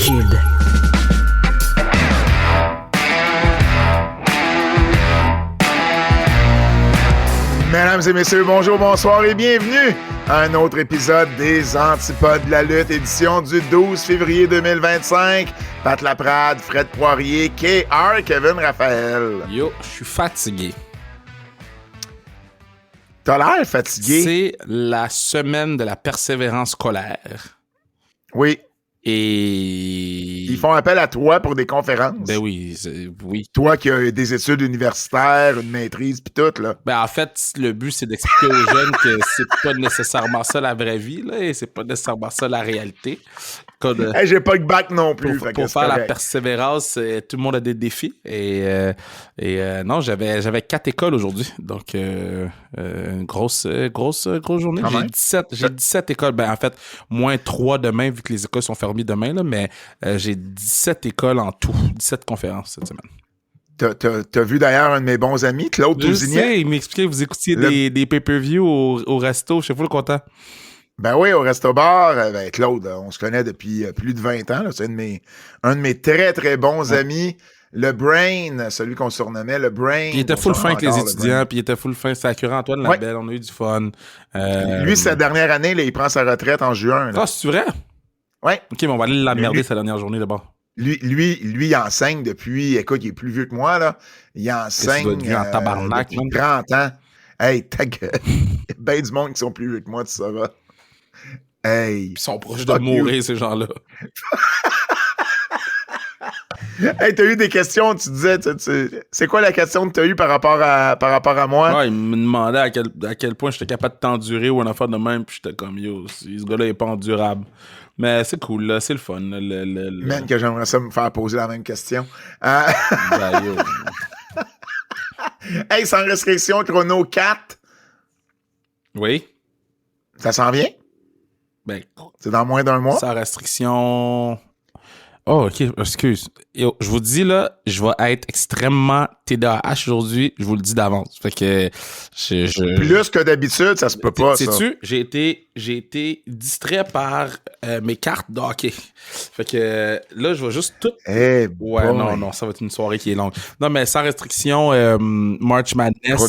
Kid. Mesdames et messieurs, bonjour, bonsoir et bienvenue à un autre épisode des Antipodes de la lutte, édition du 12 février 2025. Pat Laprade, Fred Poirier, KR, Kevin Raphaël. Yo, je suis fatigué. T'as l'air fatigué? C'est la semaine de la persévérance scolaire. Oui. Et... Ils font appel à toi pour des conférences. Ben oui, oui. Toi qui as des études universitaires, une maîtrise pis tout, là. Ben en fait, le but, c'est d'expliquer aux jeunes que c'est pas nécessairement ça la vraie vie, là, et c'est pas nécessairement ça la réalité. Hey, j'ai pas de bac non plus. Pour faire la persévérance, tout le monde a des défis. Et non, j'avais 4 écoles aujourd'hui. Donc, une grosse journée. J'ai 17 écoles. Ben, en fait, moins 3 demain, vu que les écoles sont fermées demain, là, mais j'ai 17 écoles en tout. 17 conférences cette semaine. T'as vu d'ailleurs un de mes bons amis, Claude Tousignan? Je sais, il m'expliquait que vous écoutiez des pay-per-view au resto. Je sais pas le content. Ben oui, au Resto-Bar, ben Claude, on se connaît depuis plus de 20 ans. Là. C'est un de mes très, très bons amis. Le Brain, celui qu'on surnommait le Brain. Puis il était full fin avec les étudiants, puis il était full fin. C'est accurant, Antoine Labelle, on a eu du fun. Lui, sa dernière année, là, il prend sa retraite en juin. Là. Ah, c'est vrai? Ouais. OK, mais on va aller l'emmerder sa dernière journée d'abord. Lui, il enseigne depuis... Écoute, il est plus vieux que moi, là. Il enseigne en tabarnak, depuis 30 ans. Hey, ta gueule. Il y a bien du monde qui sont plus vieux que moi, tu sauras. Hey, ils sont proches de mourir, ces gens-là. Hey, t'as eu des questions, tu disais, c'est quoi la question que t'as eue par rapport à moi? Ouais, il me demandait à quel point j'étais capable de t'endurer ou un affaire de même, puis j'étais comme, yo, ce gars-là est pas endurable. Mais c'est cool, là, c'est le fun. Même que j'aimerais ça me faire poser la même question. Ben, yo. Hey, sans restriction, chrono 4. Oui. Ça s'en vient? Ben, c'est dans moins d'un mois? Sans restriction... Oh, OK, excuse. Yo, je vous dis, là, je vais être extrêmement TDAH aujourd'hui. Je vous le dis d'avance. Fait que... Plus que d'habitude, ça se peut pas, ça. Sais-tu, j'ai été distrait par mes cartes de hockey. Fait que là, je vais juste tout... Hey, ouais, non, ça va être une soirée qui est longue. Non, mais sans restriction, March Madness,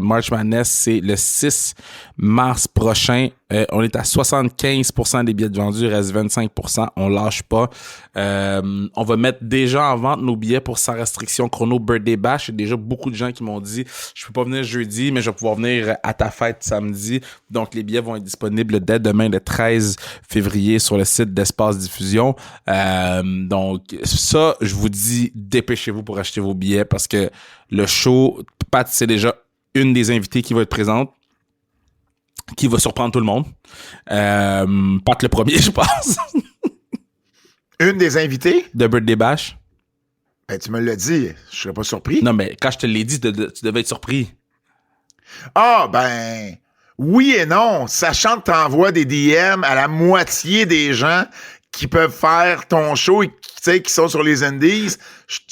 March Madness, c'est le 6 mars prochain. On est à 75% des billets vendus, il reste 25%. On lâche pas. On va mettre déjà en vente nos billets pour Sans restriction Chrono Birthday Bash. Il y a déjà beaucoup de gens qui m'ont dit je peux pas venir jeudi, mais je vais pouvoir venir à ta fête samedi. Donc les billets vont être disponibles dès demain, le 13 février, sur le site d'Espace Diffusion. Donc ça, je vous dis, dépêchez-vous pour acheter vos billets parce que le show, Pat, c'est déjà une des invitées qui va être présente, qui va surprendre tout le monde. Pat le premier, je pense. Une des invités? De Birthday Bash. Ben, tu me l'as dit, je serais pas surpris. Non, mais quand je te l'ai dit, tu devais être surpris. Ah, ben, oui et non. Sachant que t'envoies des DM à la moitié des gens qui peuvent faire ton show et qui sont sur les Indies,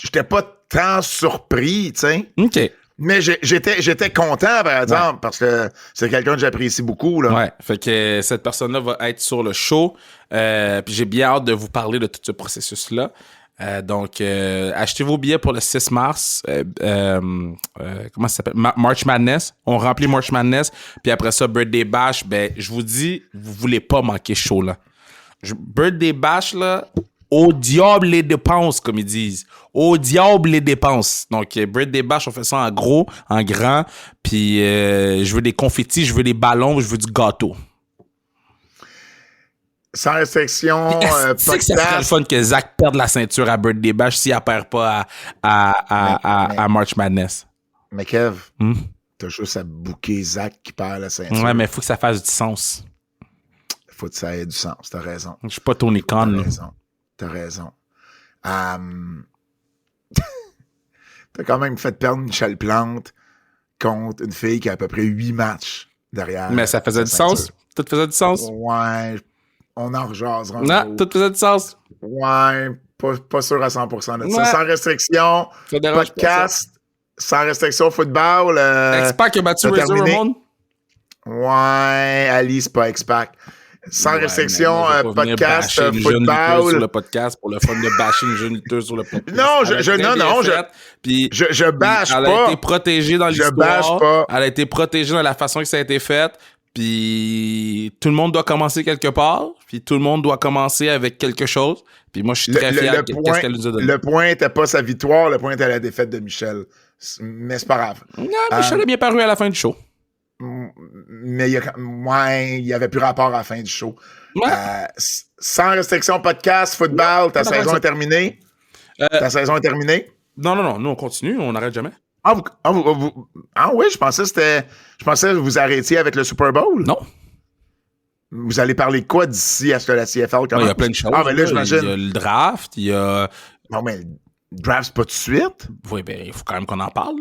j'étais pas tant surpris, tu sais. OK. Mais j'étais content, par exemple, parce que c'est quelqu'un que j'apprécie beaucoup, là. Ouais, fait que cette personne-là va être sur le show. Puis j'ai bien hâte de vous parler de tout ce processus-là. Donc, achetez vos billets pour le 6 mars. Comment ça s'appelle? March Madness. On remplit March Madness. Puis après ça, Birthday Bash. Ben, je vous dis, vous voulez pas manquer ce show-là. Birthday Bash, là, au diable les dépenses, comme ils disent. Au diable les dépenses. Donc, Birthday Bash, on fait ça en gros, en grand. Puis, je veux des confettis, je veux des ballons, je veux du gâteau. Sans restriction, c'est que ça serait le fun que Zach perde la ceinture à Birthday Bash s'il ne perd pas à March Madness. Mais Kev, t'as juste à booker Zach qui perd la ceinture. Ouais, mais il faut que ça fasse du sens. Il faut que ça ait du sens, t'as raison. Je suis pas Tony Khan. T'as raison. T'as quand même fait perdre Michel Plante contre une fille qui a à peu près 8 matchs derrière. Mais ça faisait du sens. Tout faisait du sens. Ouais, on en rejasera. Non, tout faisait du sens. Ouais, pas sûr à 100% de ça. Sans restriction, podcast, sans restriction football. X-Pac a battu Razor Ramon. Ouais, Ali, c'est pas X-Pac. Sans restriction, podcast, football. Sur le podcast pour le fun de bashing une jeune lutteuse sur le podcast. Non, je bâche pas. Elle a été protégée dans l'histoire. Je bâche pas. Elle a été protégée dans la façon que ça a été fait. Puis tout le monde doit commencer quelque part. Puis tout le monde doit commencer avec quelque chose. Puis moi, je suis très fier de ce qu'elle nous a donné. Le point n'était pas sa victoire, le point était la défaite de Michel. Mais c'est pas grave. Non, Michel a bien paru à la fin du show. Mais il y avait plus rapport à la fin du show. Ouais. Sans restriction, podcast, football, ta saison est terminée? Ta saison est terminée? Non, nous on continue, on n'arrête jamais. Oui, je pensais que vous arrêtiez avec le Super Bowl. Non. Vous allez parler de quoi d'ici à ce que la CFL commence? Il y a plein de choses. Mais là, j'imagine. Il y a le draft, il y a... Non, mais le draft, c'est pas tout de suite? Oui, il faut quand même qu'on en parle.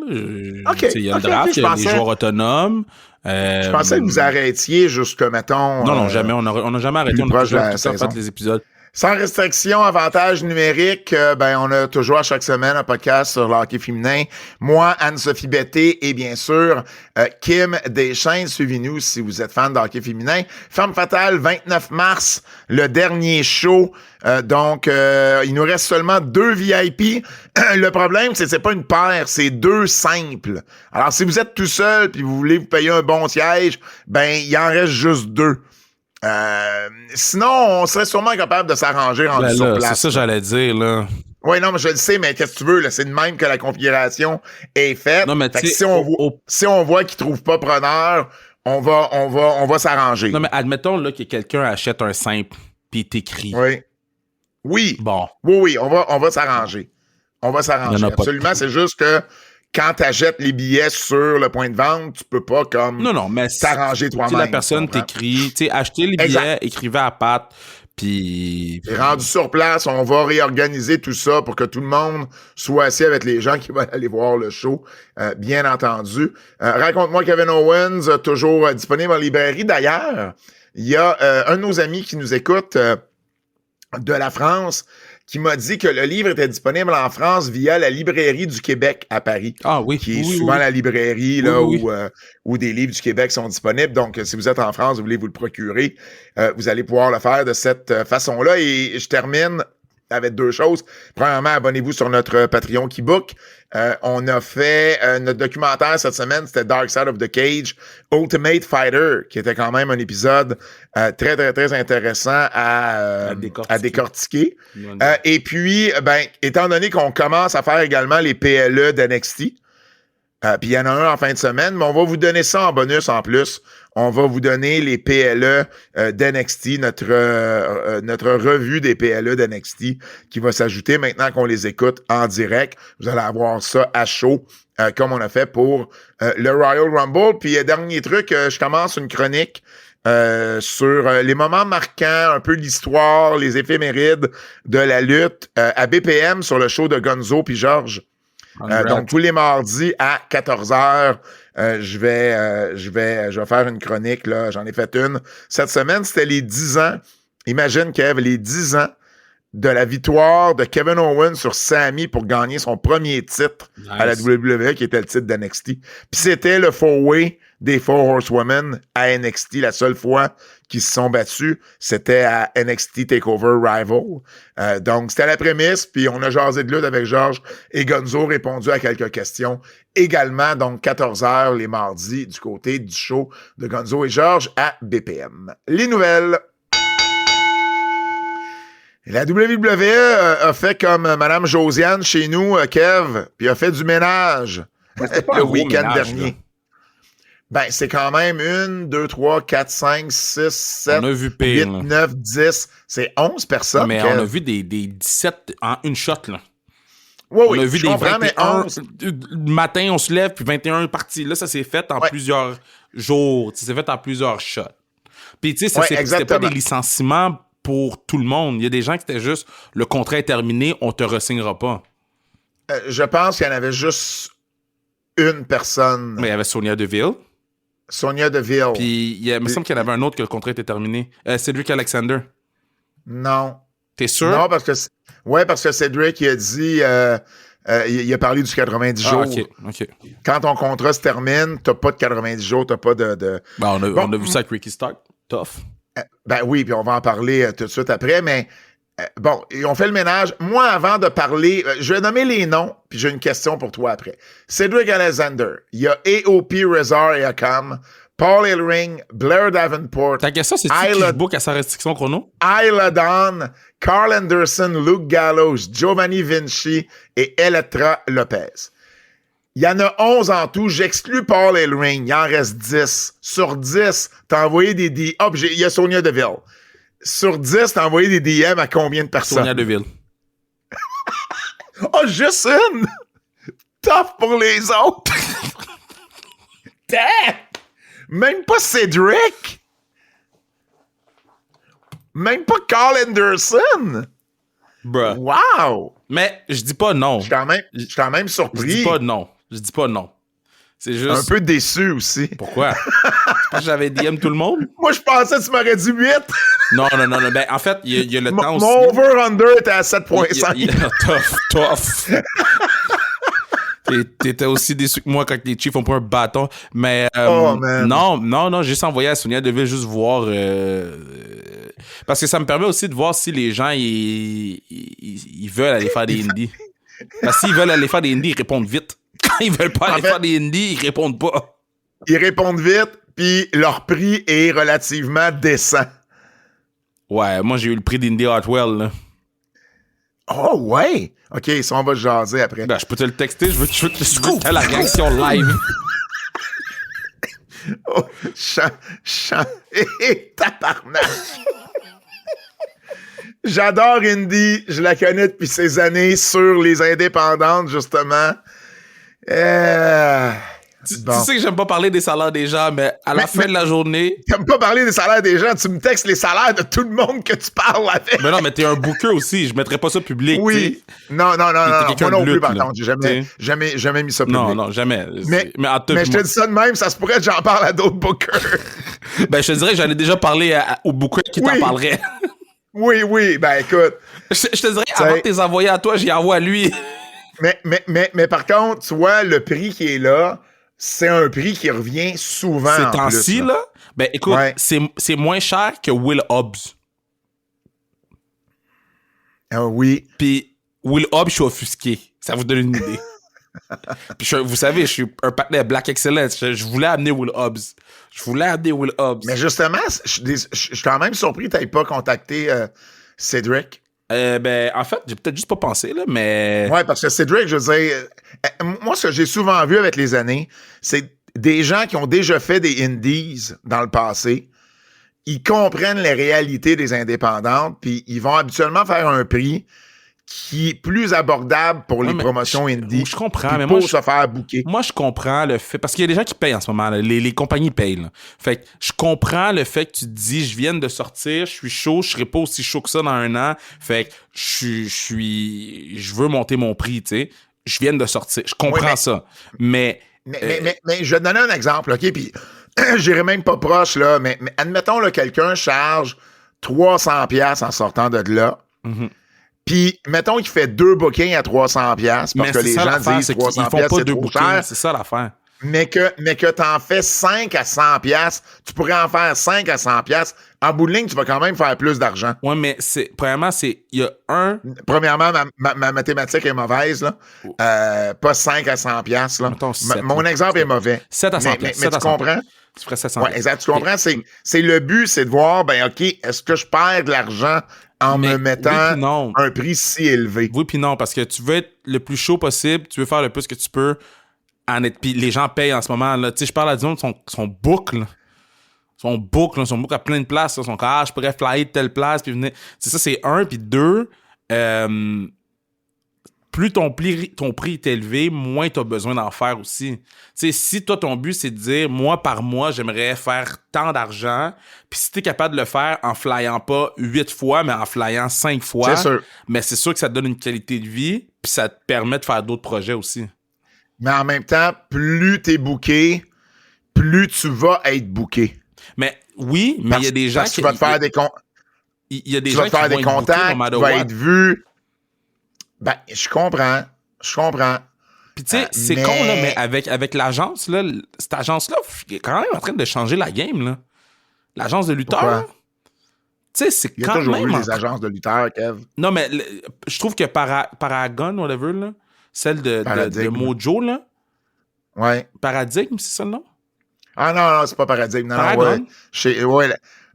OK. Il y a le draft, il y a les joueurs autonomes. Je pensais que vous arrêtiez jusqu'à, mettons... Non, jamais. On n'a jamais arrêté. On a toujours fait les épisodes. Sans restriction, avantage numérique, on a toujours à chaque semaine un podcast sur le hockey féminin. Moi, Anne-Sophie Betté et bien sûr, Kim Deschênes. Suivez-nous si vous êtes fan de hockey féminin. Femme fatale, 29 mars, le dernier show. Donc, il nous reste seulement 2 VIP. Le problème, c'est pas une paire, c'est 2 simples. Alors, si vous êtes tout seul puis vous voulez vous payer un bon siège, il en reste juste 2. Sinon, on serait sûrement capable de s'arranger sur place. C'est ça que j'allais dire, là. Oui, non, mais je le sais, mais qu'est-ce que tu veux, là? C'est de même que la configuration est faite. Non, mais si on voit qu'ils trouvent pas preneur, on va s'arranger. Non, mais admettons, là, que quelqu'un achète un simple pis t'écrit. Oui. Bon. Oui, on va s'arranger. On va s'arranger. Absolument, c'est juste que quand tu achètes les billets sur le point de vente, tu peux pas mais t'arranger toi-même. Si la personne t'écrit, tu sais, achetez les billets, écrivez à Pat, puis... Rendu sur place, on va réorganiser tout ça pour que tout le monde soit assis avec les gens qui vont aller voir le show, bien entendu. Raconte-moi Kevin Owens, toujours disponible en librairie. D'ailleurs, il y a un de nos amis qui nous écoute de la France qui m'a dit que le livre était disponible en France via la librairie du Québec à Paris. Ah oui. Qui est souvent la librairie là où des livres du Québec sont disponibles. Donc, si vous êtes en France, vous voulez vous le procurer, vous allez pouvoir le faire de cette façon-là. Et je termine avec 2 choses. Premièrement, abonnez-vous sur notre Patreon Keybook. On a fait notre documentaire cette semaine, c'était Dark Side of the Cage, Ultimate Fighter, qui était quand même un épisode très, très, très intéressant à décortiquer. Et puis, étant donné qu'on commence à faire également les PLE d'NXT, puis il y en a un en fin de semaine, mais on va vous donner ça en bonus en plus. On va vous donner les PLE d'NXT, notre revue des PLE d'NXT qui va s'ajouter maintenant qu'on les écoute en direct. Vous allez avoir ça à chaud, comme on a fait pour le Royal Rumble. Puis, dernier truc, je commence une chronique sur les moments marquants, un peu l'histoire, les éphémérides de la lutte à BPM sur le show de Gonzo puis Georges. Donc, tous les mardis à 14h, je vais faire une chronique, là. J'en ai fait une. Cette semaine, c'était les 10 ans. Imagine, Kev, les 10 ans de la victoire de Kevin Owens sur Sami pour gagner son premier titre à la WWE, qui était le titre d'NXT. Puis c'était le four-way des Four Horsewomen à NXT. La seule fois qu'ils se sont battus, c'était à NXT TakeOver Rival. Donc, c'était la prémisse, puis on a jasé de lutte avec Georges et Gonzo, répondu à quelques questions. Également, donc, 14h les mardis du côté du show de Gonzo et Georges à BPM. Les nouvelles. La WWE a fait comme Mme Josiane chez nous, Kev, puis a fait du ménage le week-end dernier. C'est quand même 1, 2, 3, 4, 5, 6, 7, 8, 9, 10. C'est 11 personnes. Non, mais Kev. On a vu des 17 en une shot, là. Oui, on a vu des 21. Mais 11... Le matin, on se lève, puis 21 parties. Là, ça s'est fait en plusieurs jours. Ça s'est fait en plusieurs shots. Puis, tu sais, c'était pas des licenciements pour tout le monde. Il y a des gens qui étaient juste, le contrat est terminé, on te re-signera pas. Je pense qu'il y en avait juste une personne. Mais il y avait Sonia Deville. Puis, il me semble qu'il y en avait un autre que le contrat était terminé. Cedric Alexander. Non. T'es sûr? Non, parce que Cedric, il a dit... il a parlé du 90 jours. OK. Quand ton contrat se termine, t'as pas de 90 jours, t'as pas de... On a vu ça avec Ricky Stark. Tough. Ben oui, puis on va en parler tout de suite après, mais bon, on fait le ménage. Moi, avant de parler, je vais nommer les noms, puis j'ai une question pour toi après. Cedric Alexander, il y a AOP Rezar et Akam, Paul Ellering, Blair Davenport. Ta question, c'est qui je book à sa restriction chrono? Isla Dawn, Carl Anderson, Luke Gallows, Giovanni Vinci et Elektra Lopez. Il y en a 11 en tout. J'exclus Paul Ellering. Il en reste 10. Sur 10, t'as envoyé des DM. Oh, il y a Sonia Deville. Sur 10, t'as envoyé des DM à combien de personnes? Sonia Deville. Oh, juste une! Tough pour les autres! Damn! Même pas Cedric! Même pas Carl Anderson! Bruh. Wow! Mais je dis pas non. Je suis quand même surpris. Je dis pas non. Je dis pas non. C'est juste... Un peu déçu aussi. Pourquoi? Parce que j'avais DM tout le monde? Moi, je pensais que tu m'aurais dit 8. Non. Ben, en fait, il y a le temps aussi. Mon over-under était à 7.5. Tough. T'étais aussi déçu que moi quand les Chiefs ont pris un bâton. Mais non, j'ai juste envoyé à Sonia Deville juste voir... parce que ça me permet aussi de voir si les gens ils veulent aller faire des indies. Parce que s'ils veulent aller faire des indies, ils répondent vite. Quand ils veulent pas aller faire des indies, ils répondent pas. Ils répondent vite, puis leur prix est relativement décent. Ouais, moi j'ai eu le prix d'Indy Hotwell, là. Oh ouais! OK, ça on va jaser après. Ben, je peux te le texter, je veux que tu la réaction live. Oh, tabarnak! J'adore Indy, je la connais depuis ces années sur les indépendantes, justement. Tu sais que j'aime pas parler des salaires des gens, mais à la fin de la journée... T'aimes pas parler des salaires des gens, tu me textes les salaires de tout le monde que tu parles avec. Mais non, mais t'es un booker aussi, je mettrais pas ça public. Oui. T'sais. Non. Moi non plus, par là, contre. J'ai jamais mis ça public. Non, jamais. Mais je te dis ça de même, ça se pourrait que j'en parle à d'autres bookers. Ben, je te dirais que j'en ai déjà parlé au booker qui t'en parlerait. Oui, ben écoute. Je te dirais, avant de t'es envoyé à toi, j'y envoie à lui. Mais par contre, tu vois, le prix qui est là, c'est un prix qui revient souvent. Ces temps-ci, là, ben écoute, c'est moins cher que Will Hobbs. Ah oui. Puis Will Hobbs, je suis offusqué. Ça vous donne une idée. Puis vous savez, je suis un partenaire Black Excellence. Je voulais amener Will Hobbs. Mais justement, je suis quand même surpris que tu n'aies pas contacté Cedric. Ben, en fait, j'ai peut-être juste pas pensé, là, mais... Ouais, parce que Cedric, je veux dire... moi, ce que j'ai souvent vu avec les années, c'est des gens qui ont déjà fait des indies dans le passé. Ils comprennent les réalités des indépendantes, puis ils vont habituellement faire un prix qui est plus abordable pour les promotions indie. Je comprends, mais pour se faire booker. Moi, je comprends le fait... Parce qu'il y a des gens qui payent en ce moment. Là. Les compagnies payent. Là. Fait que je comprends le fait que tu te dis, je viens de sortir, je suis chaud, je serai pas aussi chaud que ça dans un an. Fait que je veux monter mon prix, tu sais. Je viens de sortir. Je comprends ça. Mais je vais te donner un exemple, OK? Puis j'irai même pas proche, là. Mais admettons, là, quelqu'un charge 300$ en sortant de là. Mm-hmm. Puis, mettons qu'il fait 2 bookings à 300$ parce que les gens disent 300$, c'est trop cher. C'est ça l'affaire. Mais que t'en fais 5 à 100$, tu pourrais en faire 5 à 100$. En bout de ligne, tu vas quand même faire plus d'argent. Ouais, mais premièrement, il y a un... Premièrement, ma mathématique est mauvaise, là. Pas 5 à 100$, là. Mettons 7, mon exemple est mauvais. 7 à 100$. Mais tu comprends? Tu ferais 700$. Ouais, exact. Tu comprends? C'est le but, c'est de voir, ben, OK, est-ce que je perds de l'argent en me mettant un prix si élevé? Oui, puis non, parce que tu veux être le plus chaud possible, tu veux faire le plus que tu peux. Puis les gens payent en ce moment. Tu sais, je parle à du monde, son book, là. Son book à plein de places. Là, son je pourrais flyer de telle place. Puis venir. C'est ça, c'est un. Puis deux, plus ton prix est élevé, moins tu as besoin d'en faire aussi. Tu sais, si toi, ton but, c'est de dire, moi, par mois, j'aimerais faire tant d'argent, puis si tu es capable de le faire en flyant pas 8 fois, mais en flyant 5 fois, mais c'est sûr que ça te donne une qualité de vie, puis ça te permet de faire d'autres projets aussi. Mais en même temps, plus t'es booké, plus tu vas être booké. Mais oui, mais il y a des gens qui... Tu vas te faire des tu vas te faire des contacts, tu vas être vu... Ben, je comprends. Puis tu sais, c'est con, là, mais avec l'agence, là, cette agence-là est quand même en train de changer la game, là. L'agence de lutteurs, Tu sais, c'est Il y a quand toujours même... eu des agences de lutteurs, Kev. Non, mais je trouve que Paragon, whatever, là, celle de Mojo, là, ouais. Paradigme, c'est ça le nom? Ah non, c'est pas Paradigme. Non, Paragon.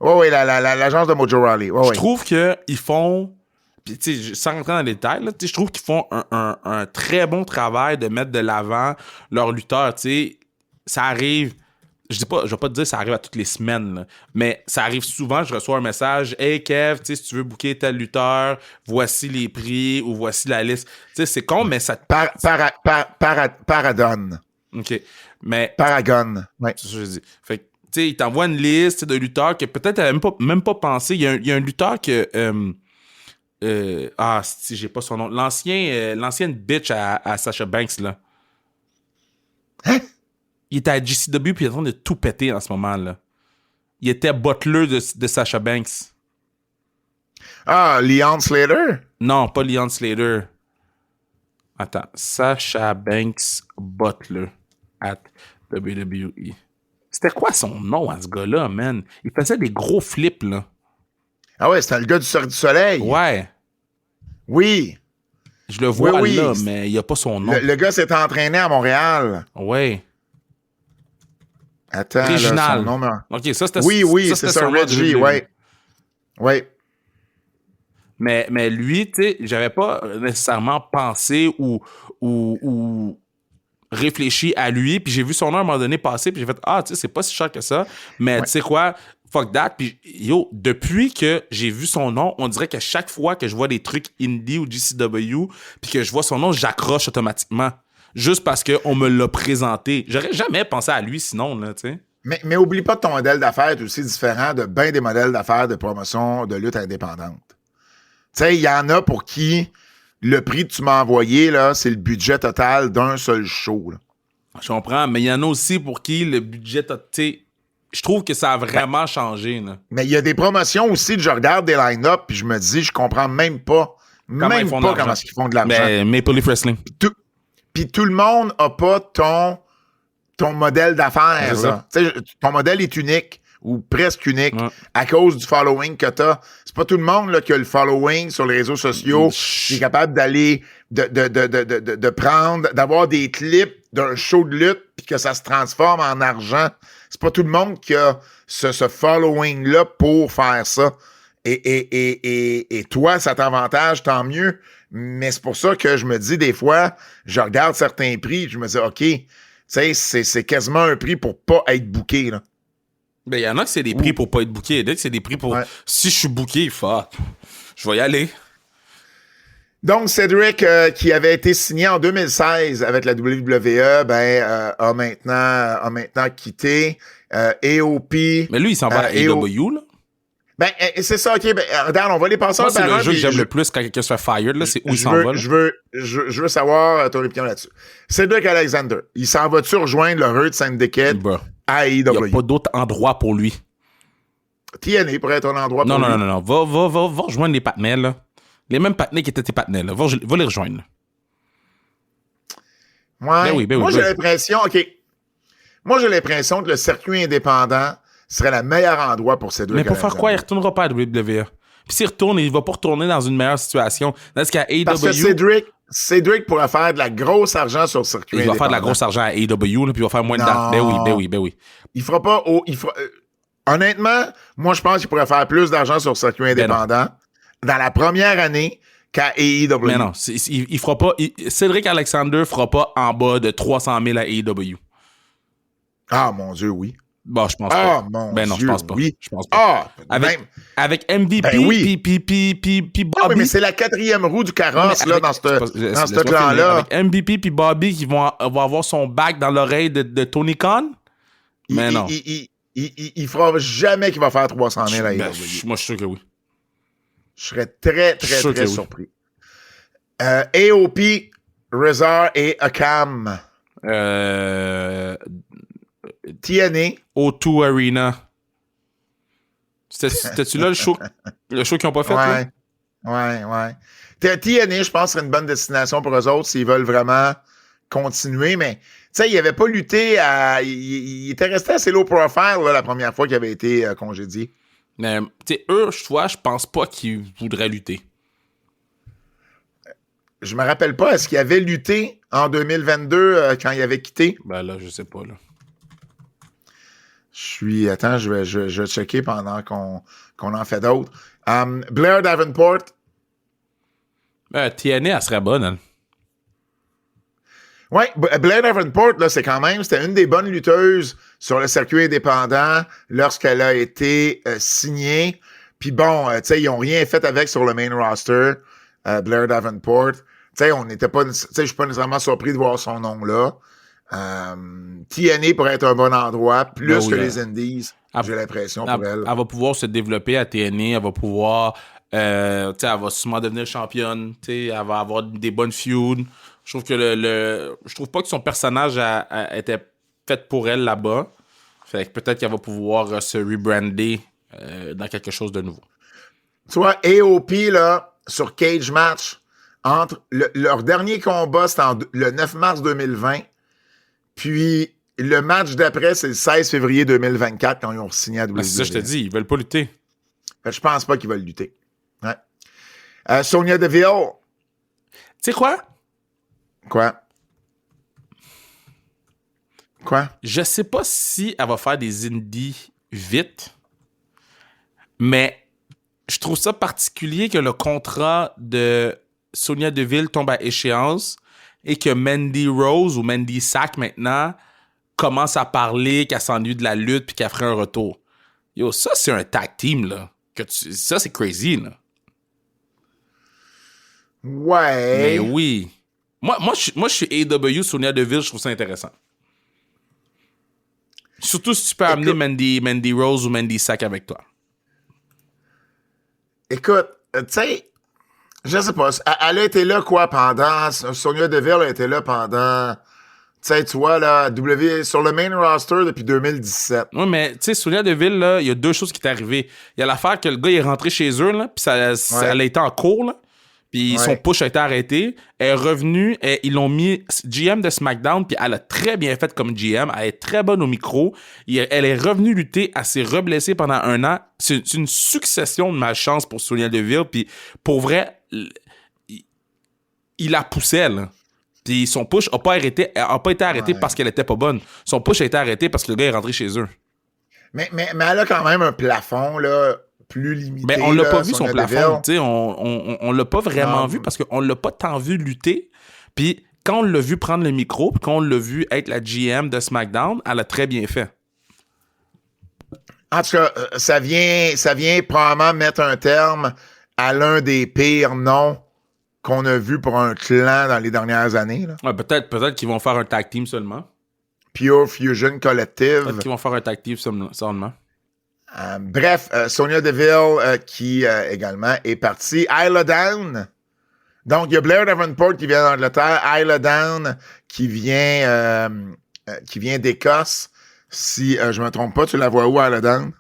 L'agence de Mojo Rawley. Je trouve qu'ils font... Puis, tu sais, sans rentrer dans les détails, là, je trouve qu'ils font un très bon travail de mettre de l'avant leurs lutteurs. Tu sais, ça arrive... Je vais pas te dire que ça arrive à toutes les semaines, là, mais ça arrive souvent, je reçois un message « Hey Kev, si tu veux booker tel lutteur, voici les prix ou voici la liste. » Tu sais, c'est con, mais ça... Paradon. OK. Mais... Paragon. Ouais. C'est ça que je dis. Fait que, tu sais, il t'envoie une liste de lutteurs que peut-être t'avais même pas pensé. Il y a un lutteur que... si j'ai pas son nom. L'ancienne bitch à Sasha Banks, là. Hein? Il était à GCW puis il est en train de tout péter en ce moment, là. Il était butler de Sasha Banks. Ah, Leon Slater? Non, pas Leon Slater. Attends. Sasha Banks butler at WWE. C'était quoi son nom à ce gars-là, man? Il faisait des gros flips, là. Ah ouais, c'était le gars du Soleil. Ouais. Oui. Je le vois là, mais il n'y a pas son nom. Le gars s'est entraîné à Montréal. Ouais. Attends, Original. Là, son nom, OK, ça, c'était... Oui, c'est ça, Reggie, ouais. Ouais. Mais lui, tu sais, j'avais pas nécessairement pensé ou réfléchi à lui, puis j'ai vu son nom à un moment donné passer, puis j'ai fait « Ah, tu sais, c'est pas si cher que ça, mais tu sais quoi, fuck that. » Puis yo, depuis que j'ai vu son nom, on dirait que chaque fois que je vois des trucs indie ou GCW, puis que je vois son nom, j'accroche automatiquement. Juste parce qu'on me l'a présenté. J'aurais jamais pensé à lui sinon, là, tu sais. Mais oublie pas que ton modèle d'affaires est aussi différent de bien des modèles d'affaires de promotion de lutte indépendante. Tu sais, il y en a pour qui le prix que tu m'as envoyé, là, c'est le budget total d'un seul show. Là. Je comprends, mais il y en a aussi pour qui le budget, tu sais, je trouve que ça a vraiment changé. Là. Mais il y a des promotions aussi que je regarde des line-up puis je me dis, je comprends même pas comment ils font de l'argent. Mais Maple Leaf Wrestling. Puis tout le monde n'a pas ton modèle d'affaires. Ton modèle est unique ou presque unique à cause du following que tu as. C'est pas tout le monde là, qui a le following sur les réseaux sociaux qui est capable d'aller, de prendre, d'avoir des clips d'un show de lutte puis que ça se transforme en argent. C'est pas tout le monde qui a ce following-là pour faire ça. Et toi, ça t'avantage, tant mieux. Mais c'est pour ça que je me dis, des fois, je regarde certains prix, je me dis, OK, tu sais, c'est quasiment un prix pour pas être booké, là. Ben, il y en a que c'est des prix pour pas être booké. Il y en a que c'est des prix pour... Ouais. Si je suis booké, fuck, je vais y aller. Donc, Cedric, qui avait été signé en 2016 avec la WWE, a maintenant quitté AOP. Mais lui, il s'en va à AEW, là? Ben, c'est ça, OK. Ben, regarde, on va les passer par un. C'est le jeu que j'aime le plus quand quelqu'un se fait fired, là, c'est où il s'en va. Là. Je veux savoir ton opinion là-dessus. Cedric Alexander, il s'en va-tu rejoindre le Hurt Syndicate à AEW? Il n'y a pas d'autre endroit pour lui. TNA pourrait être un endroit pour lui. Non. Va rejoindre les Patnais, là. Les mêmes Patnais qui étaient tes Patnais, là. Va les rejoindre. Ouais. Moi, j'ai l'impression, OK. Moi, j'ai l'impression que le circuit indépendant serait le meilleur endroit pour Cedric. Mais pour faire quoi? Il ne retournera pas à WWE. Puis s'il retourne, il ne va pas retourner dans une meilleure situation. Parce qu'à AEW... Parce que Cedric pourrait faire de la grosse argent sur le circuit indépendant. Il va faire de la grosse argent à AEW, puis il va faire moins de date. Ben oui. Il fera pas... honnêtement, moi, je pense qu'il pourrait faire plus d'argent sur le circuit indépendant dans la première année qu'à AEW. Mais non, il fera pas... Cedric Alexander fera pas en bas de 300 000 à AEW. Ah, mon Dieu, oui. Bon, je pense pas. Mon non, Dieu, je pense pas. Oui. Je pense pas. Avec MVP, puis Bobby. Oui, mais c'est la quatrième roue du carrosse, là, dans ce plan-là. Avec MVP puis Bobby qui vont avoir son bac dans l'oreille de Tony Khan. Mais non. Il fera jamais qu'il va faire 300 000 à AEW. Moi, je suis sûr que oui. Je serais très surpris. AOP, Rezar et Akam. TNA. O2 Arena. C'était-tu là le show qu'ils n'ont pas fait? Ouais. TNA, je pense, serait une bonne destination pour eux autres s'ils veulent vraiment continuer, mais tu sais, il n'avait pas lutté il était resté assez low profile là, la première fois qu'il avait été congédié. Mais, tu sais, eux, je pense pas qu'ils voudraient lutter. Je me rappelle pas, est-ce qu'il avait lutté en 2022 quand il avait quitté? Ben là, je sais pas, là. Attends, je vais checker pendant qu'on en fait d'autres. Blair Davenport. TNA, elle serait bonne, elle. Oui, Blair Davenport, là, c'était une des bonnes lutteuses sur le circuit indépendant lorsqu'elle a été signée. Puis bon, tu sais, ils n'ont rien fait avec sur le main roster, Blair Davenport. Tu sais, je suis pas nécessairement surpris de voir son nom là. TNA pourrait être un bon endroit, plus que les Indies, j'ai l'impression pour elle. Elle va pouvoir se développer à TNA, elle va pouvoir, elle va sûrement devenir championne, elle va avoir des bonnes feuds. Je trouve que je trouve pas que son personnage était fait pour elle là-bas. Fait que peut-être qu'elle va pouvoir se rebrander dans quelque chose de nouveau. Tu vois, AOP, là, sur Cage Match, leur dernier combat, c'était le 9 mars 2020. Puis, le match d'après, c'est le 16 février 2024 quand ils ont signé à WWE. C'est ça, je te dis, ils veulent pas lutter. Je pense pas qu'ils veulent lutter. Ouais. Sonya Deville. Tu sais quoi? Quoi? Je sais pas si elle va faire des indies vite, mais je trouve ça particulier que le contrat de Sonya Deville tombe à échéance et que Mandy Rose ou Mandy Sack maintenant commence à parler qu'elle s'ennuie de la lutte puis qu'elle ferait un retour. Yo, ça, c'est un tag team, là. Ça, c'est crazy, là. Ouais. Mais oui. Moi, je suis AEW, Sonya Deville, je trouve ça intéressant. Surtout si tu peux amener Mandy Rose ou Mandy Sack avec toi. Écoute, tu sais, je sais pas, elle a été là pendant, Sonya Deville a été là pendant, tu vois, là, sur le main roster depuis 2017. Oui, mais tu sais, Sonya Deville, là, il y a deux choses qui sont arrivées. Il y a l'affaire que le gars il est rentré chez eux, là, puis elle a été en cours, là. Puis son push a été arrêté. Elle est revenue, ils l'ont mis GM de SmackDown, puis elle a très bien fait comme GM. Elle est très bonne au micro. Elle est revenue lutter, elle s'est reblessée pendant 1 an. C'est une succession de malchance pour Sonya Deville. Puis pour vrai, il la poussait, là. Puis son push n'a pas été arrêté parce qu'elle était pas bonne. Son push a été arrêté parce que le gars est rentré chez eux. Mais elle a quand même un plafond, là, plus limité. Mais on l'a pas vu, son plafond. On l'a pas vraiment vu parce qu'on l'a pas tant vu lutter. Puis quand on l'a vu prendre le micro, puis quand on l'a vu être la GM de SmackDown, elle a très bien fait. En tout cas, ça vient probablement mettre un terme à l'un des pires noms qu'on a vu pour un clan dans les dernières années. Là. Ouais, peut-être qu'ils vont faire un tag team seulement. Pure Fusion Collective. Peut-être qu'ils vont faire un tag team seulement. Bref, Sonya Deville qui également est partie. Isla Dawn. Donc, il y a Blair Davenport qui vient d'Angleterre. Isla Dawn qui vient d'Écosse. Si je me trompe pas, tu la vois où, Isla Dawn?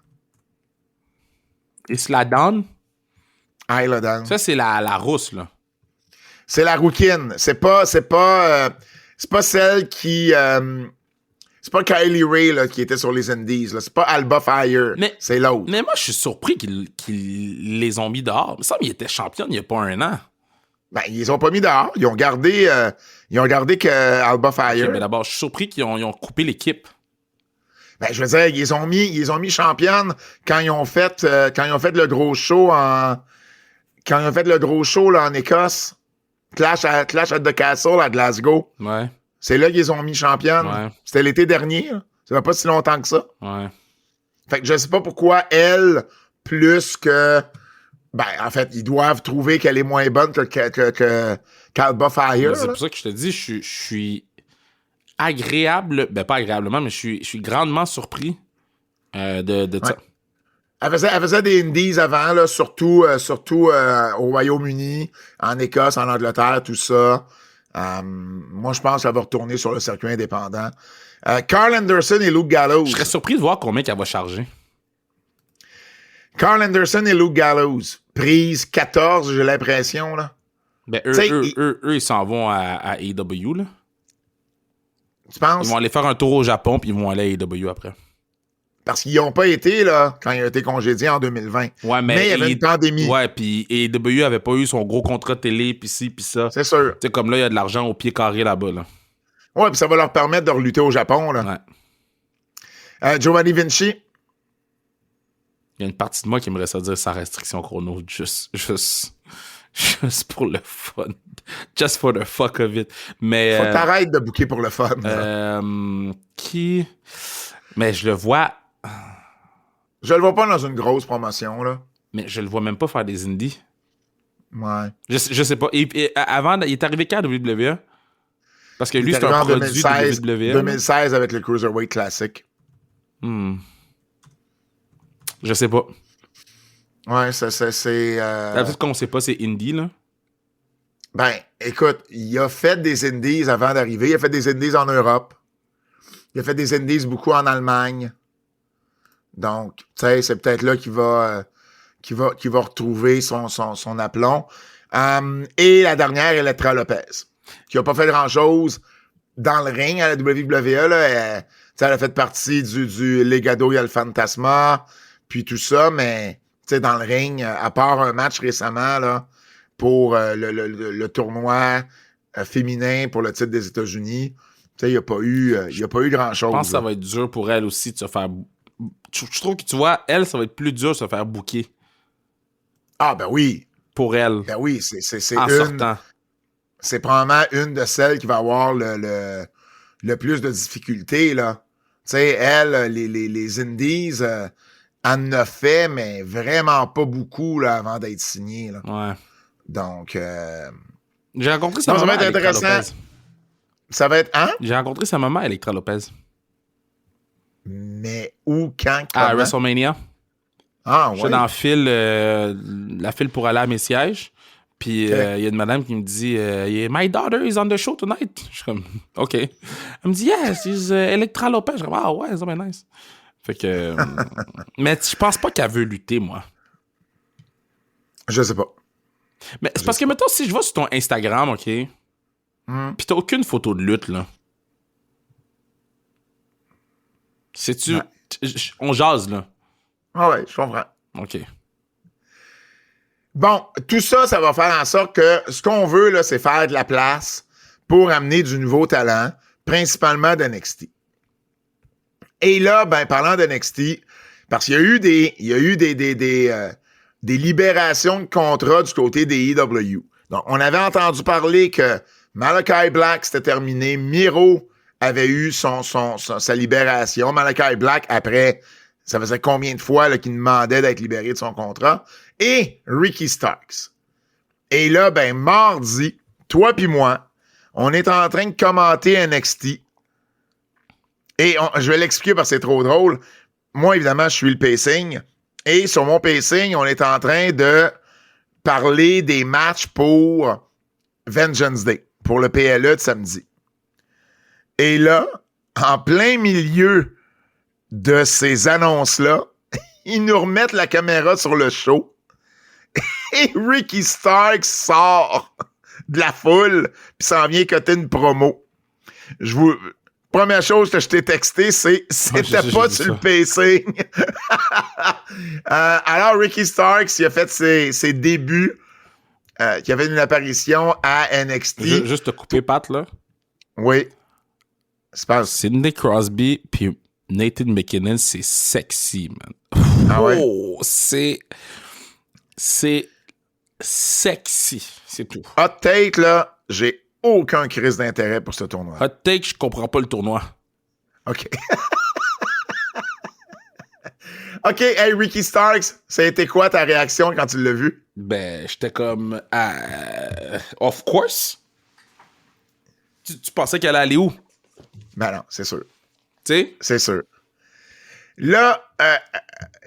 Isla Dawn? Isla Dawn. Ça, c'est la rousse, là. C'est la rouquine. C'est pas celle qui... c'est pas Kylie Ray là, qui était sur les Indies. Là. C'est pas Alba Fire. C'est l'autre. Mais moi, je suis surpris qu'ils les ont mis dehors. Il me semble qu'ils étaient champions il n'y a pas 1 an. Ben, ils les ont pas mis dehors. Ils ont gardé que Alba Fire. Okay, mais d'abord, je suis surpris qu'ils ont coupé l'équipe. Ben, je veux dire, ils ont mis championne quand ils ont fait le gros show là, en Écosse. Clash at the Castle à Glasgow. Ouais. C'est là qu'ils ont mis championne. Ouais. C'était l'été dernier. Là. Ça fait pas si longtemps que ça. Ouais. Fait que je sais pas pourquoi elle, plus que... Ben, en fait, ils doivent trouver qu'elle est moins bonne qu'Alba Fire. C'est pour ça que je te dis, je suis agréable... Ben, pas agréablement, mais je suis grandement surpris de ça. Elle faisait des indies avant, là, surtout au Royaume-Uni, en Écosse, en Angleterre, tout ça. Moi, je pense qu'elle va retourner sur le circuit indépendant. Carl Anderson et Luke Gallows. Je serais surpris de voir combien qu'elle va charger. Carl Anderson et Luke Gallows. Prise 14, j'ai l'impression, là. Ben, eux, ils s'en vont à AEW, là. Tu penses? Ils vont aller faire un tour au Japon, puis ils vont aller à AEW après. Parce qu'ils n'ont pas été là quand il a été congédié en 2020. Ouais, mais il y avait une pandémie. Ouais, puis AEW avait pas eu son gros contrat télé, puis ci, puis ça. C'est sûr. Tu sais, comme là, il y a de l'argent au pied carré là-bas. Là. Ouais, puis ça va leur permettre de relutter au Japon. Là. Ouais. Giovanni Vinci. Il y a une partie de moi qui aimerait ça dire sa restriction chrono, juste pour le fun. Just for the fuck of it. Mais, faut t'arrêter de booker pour le fun. Qui... Mais je le vois... Je le vois pas dans une grosse promotion, là. Mais je le vois même pas faire des indies. Ouais. Je sais pas. Et avant, il est arrivé quand à WWE? Parce que lui, c'est un produit 2016, de WWE. 2016 avec le Cruiserweight Classic. Je sais pas. Ouais, c'est... La chose qu'on sait pas, c'est indie, là. Ben, écoute, il a fait des indies avant d'arriver. Il a fait des indies en Europe. Il a fait des indies beaucoup en Allemagne. Donc, tu sais, c'est peut-être là qu'il va retrouver son aplomb. Et la dernière, Elektra Lopez, qui a pas fait grand-chose dans le ring à la WWE. Là. Elle a fait partie du Legado y a le Fantasma, puis tout ça, mais dans le ring, à part un match récemment là, pour le tournoi féminin pour le titre des États-Unis, il n'y a pas eu grand-chose. Je pense que ça va être dur pour elle aussi de se faire... Je trouve que, tu vois, elle, ça va être plus dur de se faire booker. Ah, ben oui. Pour elle. Ben oui, c'est sortant. C'est probablement une de celles qui va avoir le plus de difficultés, là. Tu sais, elle, les Indies, elle en a fait, mais vraiment pas beaucoup, là, avant d'être signée, là. Ouais. Donc, j'ai rencontré sa maman, ça va être intéressant. Ça va être, hein? J'ai rencontré sa maman, Elektra Lopez. Mais où, quand, comment? À comment? WrestleMania. Ah, ouais. J'étais dans la file pour aller à mes sièges. Puis il y a une madame qui me dit My daughter is on the show tonight. Je suis comme OK. Elle me dit Yes, she's Elektra Lopez. Je suis comme Ah ouais, c'est bien nice. Fait que. Mais je pense pas qu'elle veut lutter, moi. Je sais pas. Mais c'est parce que, mettons, si je vais sur ton Instagram, OK, pis t'as aucune photo de lutte, là. Sais-tu. Ouais. On jase, là. Ah ouais, je comprends. OK. Bon, tout ça, ça va faire en sorte que ce qu'on veut, là, c'est faire de la place pour amener du nouveau talent, principalement d'NXT. Et là, ben, parlant d'NXT, parce qu'il y a eu des libérations de contrats du côté des EW. Donc, on avait entendu parler que Malachi Black, c'était terminé. Miro avait eu sa libération. Malachi Black, après, ça faisait combien de fois là, qu'il demandait d'être libéré de son contrat? Et Ricky Starks. Et là, ben, mardi, toi puis moi, on est en train de commenter NXT. Et je vais l'expliquer parce que c'est trop drôle. Moi, évidemment, je suis le pacing. Et sur mon pacing, on est en train de parler des matchs pour Vengeance Day, pour le PLE de samedi. Et là, en plein milieu de ces annonces-là, ils nous remettent la caméra sur le show. Et Ricky Starks sort de la foule puis s'en vient coter une promo. Première chose que je t'ai texté, c'était pas sur le pacing. Alors, Ricky Starks, il a fait ses débuts. Il avait une apparition à NXT. Juste te couper, Pat, là. Oui. Sidney Crosby puis Nathan McKinnon, c'est sexy, man. Ah ouais? Oh, c'est sexy, c'est tout. Hot take, là, j'ai aucun crise d'intérêt pour ce tournoi. Hot take, je comprends pas le tournoi. OK. OK, hey, Ricky Starks, ça a été quoi ta réaction quand tu l'as vu? Ben, j'étais comme... of course. Tu pensais qu'elle allait aller où? Ben non, c'est sûr. Tu sais? C'est sûr. Là,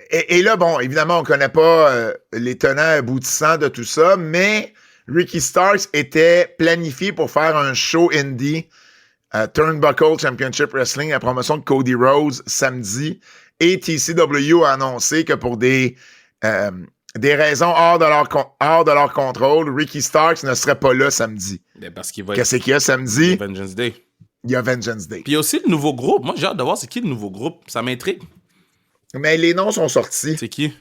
et là, bon, évidemment, on connaît pas les tenants aboutissants de tout ça, mais Ricky Starks était planifié pour faire un show indie, Turnbuckle Championship Wrestling, la promotion de Cody Rhodes samedi, et TCW a annoncé que pour des raisons hors de leur contrôle, Ricky Starks ne serait pas là samedi. Ben parce qu'il va Qu'est-ce qu'il y a samedi? Vengeance Day. Il y a Vengeance Day. Puis il y a aussi le nouveau groupe. Moi, j'ai hâte de voir c'est qui le nouveau groupe. Ça m'intrigue. Mais les noms sont sortis. C'est qui?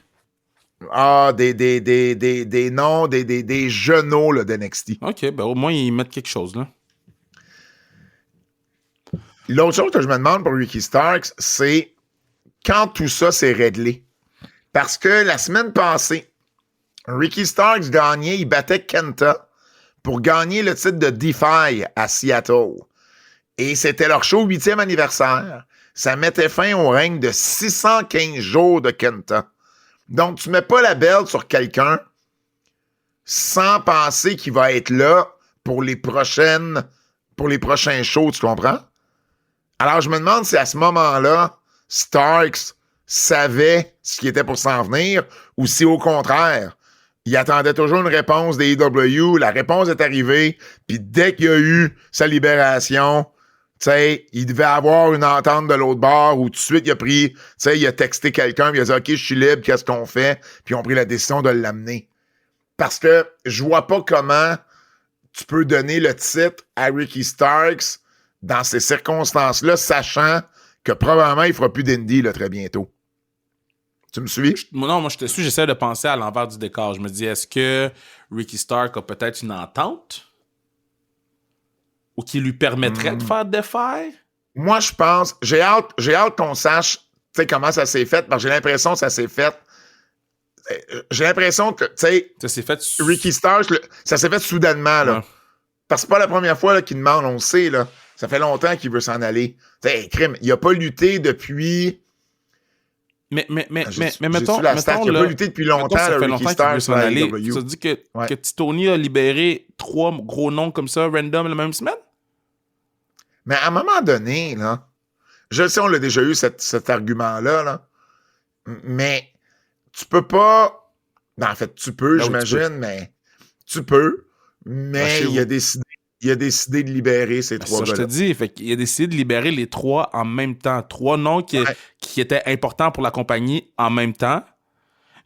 Ah, des noms, des genoux là, d'NXT. OK, ben au moins, ils mettent quelque chose, là. L'autre chose que je me demande pour Ricky Starks, c'est quand tout ça s'est réglé. Parce que la semaine passée, Ricky Starks gagnait, il battait Kenta pour gagner le titre de Defy à Seattle. Et c'était leur show 8e anniversaire. Ça mettait fin au règne de 615 jours de Kenta. Donc, tu mets pas la belle sur quelqu'un sans penser qu'il va être là pour les prochains shows, tu comprends? Alors, je me demande si à ce moment-là, Starks savait ce qui était pour s'en venir ou si, au contraire, il attendait toujours une réponse des AEW, la réponse est arrivée, puis dès qu'il y a eu sa libération, tu sais, il devait avoir une entente de l'autre bord où tout de suite, il a pris, tu sais, il a texté quelqu'un, puis il a dit « OK, je suis libre, qu'est-ce qu'on fait? » Puis ils ont pris la décision de l'amener. Parce que je vois pas comment tu peux donner le titre à Ricky Starks dans ces circonstances-là, sachant que probablement il fera plus d'indie là, très bientôt. Tu me suis? Non, moi je te suis, j'essaie de penser à l'envers du décor. Je me dis, est-ce que Ricky Stark a peut-être une entente? Ou qui lui permettrait de faire Defy? Moi, je pense, j'ai hâte qu'on sache comment ça s'est fait, parce que j'ai l'impression que ça s'est fait. J'ai l'impression que, tu sais, Ça s'est fait... Ricky Starks, ça s'est fait soudainement, là. Ouais. Parce que c'est pas la première fois là, qu'il demande, on le sait, là. Ça fait longtemps qu'il veut s'en aller. Tu sais, crime, il a pas lutté depuis... Mais J'ai mettons, su la stat, il a pas lutté depuis longtemps, ça fait Ricky longtemps qu'il Starks, veut s'en à aller. AEW. Tu te dis que Tony a libéré 3 gros noms comme ça, random, la même semaine? Mais à un moment donné, là, je sais, on l'a déjà eu, cet argument-là, là, mais tu peux pas... Ben, en fait, tu peux, Là j'imagine, mais tu peux, mais il a décidé de libérer ces 3 gars-là. Je te dis, fait qu'il a décidé de libérer les 3 en même temps. 3 noms qui étaient importants pour la compagnie en même temps.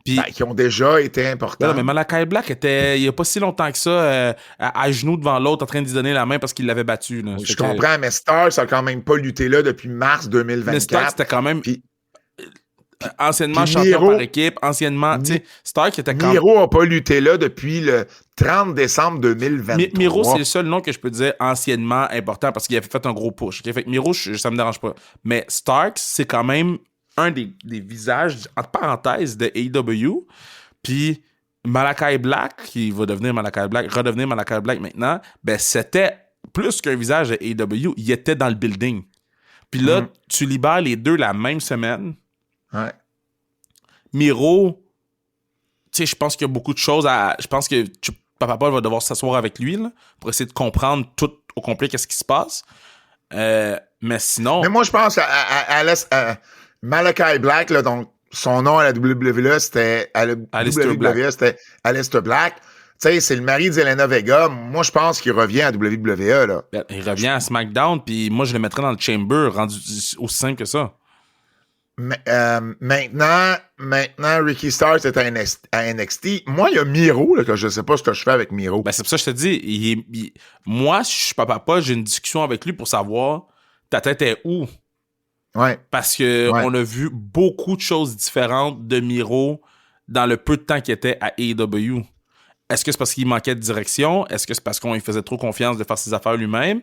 Puis, qui ont déjà été importants. Non, mais Malakai Black était, il n'y a pas si longtemps que ça, à genoux devant l'autre, en train de lui donner la main parce qu'il l'avait battu. Là. Je comprends, mais Starks a quand même pas lutté là depuis mars 2024. Mais Starks, c'était quand même anciennement puis champion Miro, par équipe, anciennement... Starks était quand même... Miro n'a pas lutté là depuis le 30 décembre 2023. Miro, c'est le seul nom que je peux dire anciennement important parce qu'il avait fait un gros push. Okay? Fait que Miro, ça me dérange pas. Mais Starks, c'est quand même un des visages, entre parenthèses, de AEW. Puis Malakai Black, qui va redevenir Malakai Black maintenant, ben c'était plus qu'un visage de AEW, il était dans le building. Puis là, tu libères les deux la même semaine. Ouais. Miro, tu sais, je pense qu'il y a beaucoup de choses à... Je pense que Papa Paul va devoir s'asseoir avec lui là, pour essayer de comprendre tout au complet qu'est-ce qui se passe. Mais sinon... Mais moi, je pense à Malakai Black, là, donc son nom à la WWE, c'était c'était Aleister Black. Tu sais, c'est le mari d'Zelena Vega. Moi, je pense qu'il revient à WWE. Là. Il revient à SmackDown, puis moi, je le mettrais dans le Chamber, rendu aussi simple que ça. Maintenant, Ricky Starks est à NXT. Moi, il y a Miro, là, que je sais pas ce que je fais avec Miro. Ben, c'est pour ça que je te dis, moi, si je suis Papa Paul, j'ai une discussion avec lui pour savoir ta tête est où. Ouais. Parce que on a vu beaucoup de choses différentes de Miro dans le peu de temps qu'il était à AEW. Est-ce que c'est parce qu'il manquait de direction? Est-ce que c'est parce qu'on lui faisait trop confiance de faire ses affaires lui-même?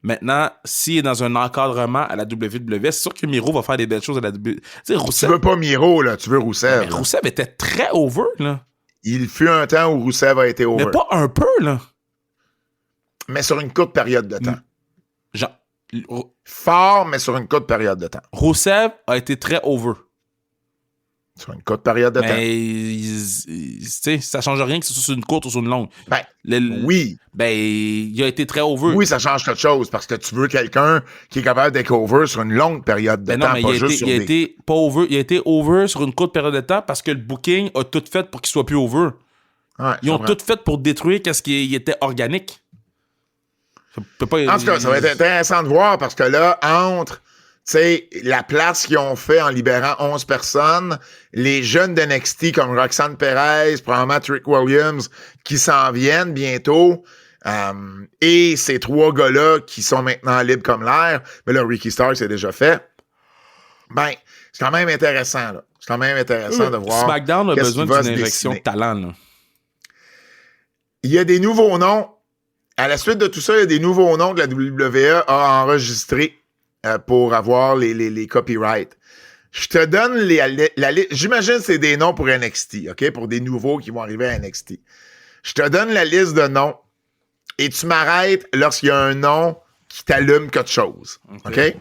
Maintenant, s'il est dans un encadrement à la WWE, c'est sûr que Miro va faire des belles choses à la WWE. Tu veux pas Miro, là, tu veux Rousseff. Mais Rousseff était très over, là. Il fut un temps où Rousseff a été over. Mais pas un peu, là. Mais sur une courte période de temps. Genre... Fort, mais sur une courte période de temps. Rousseff a été très over. Sur une courte période de temps. Mais ça change rien que ce soit sur une courte ou sur une longue. Oui. Ben, il a été très over. Oui, ça change quelque chose parce que tu veux quelqu'un qui est capable d'être over sur une longue période de temps, pas juste sur été pas over. Il a été over sur une courte période de temps parce que le booking a tout fait pour qu'il soit plus over. Ouais, ils ont tout fait pour détruire ce qui était organique. En tout cas, ça va être intéressant de voir parce que là, entre la place qu'ils ont fait en libérant 11 personnes, les jeunes de NXT comme Roxanne Perez, probablement Trick Williams, qui s'en viennent bientôt, et ces 3 gars-là qui sont maintenant libres comme l'air, mais là, Ricky Starks c'est déjà fait. Ben, c'est quand même intéressant, là. C'est quand même intéressant de voir. SmackDown a besoin d'une injection de talent, là. Il y a des nouveaux noms. À la suite de tout ça, il y a des nouveaux noms que la WWE a enregistrés pour avoir les copyrights. Je te donne la liste. J'imagine que c'est des noms pour NXT, OK? Pour des nouveaux qui vont arriver à NXT. Je te donne la liste de noms et tu m'arrêtes lorsqu'il y a un nom qui t'allume quelque chose. OK?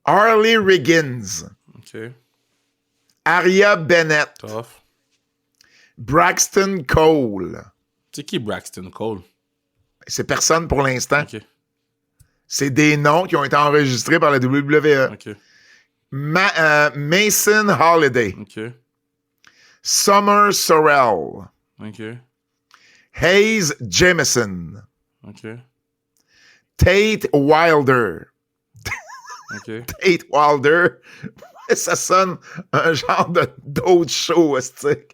Harley Riggins. OK. Aria Bennett. Tough. Braxton Cole. C'est qui Braxton Cole? C'est personne pour l'instant. OK. C'est des noms qui ont été enregistrés par la WWE. OK. Mason Holiday. OK. Summer Sorrell. OK. Hayes Jemison. OK. Tate Wilder. OK. Tate Wilder. Ça sonne un genre d'autre show, c'est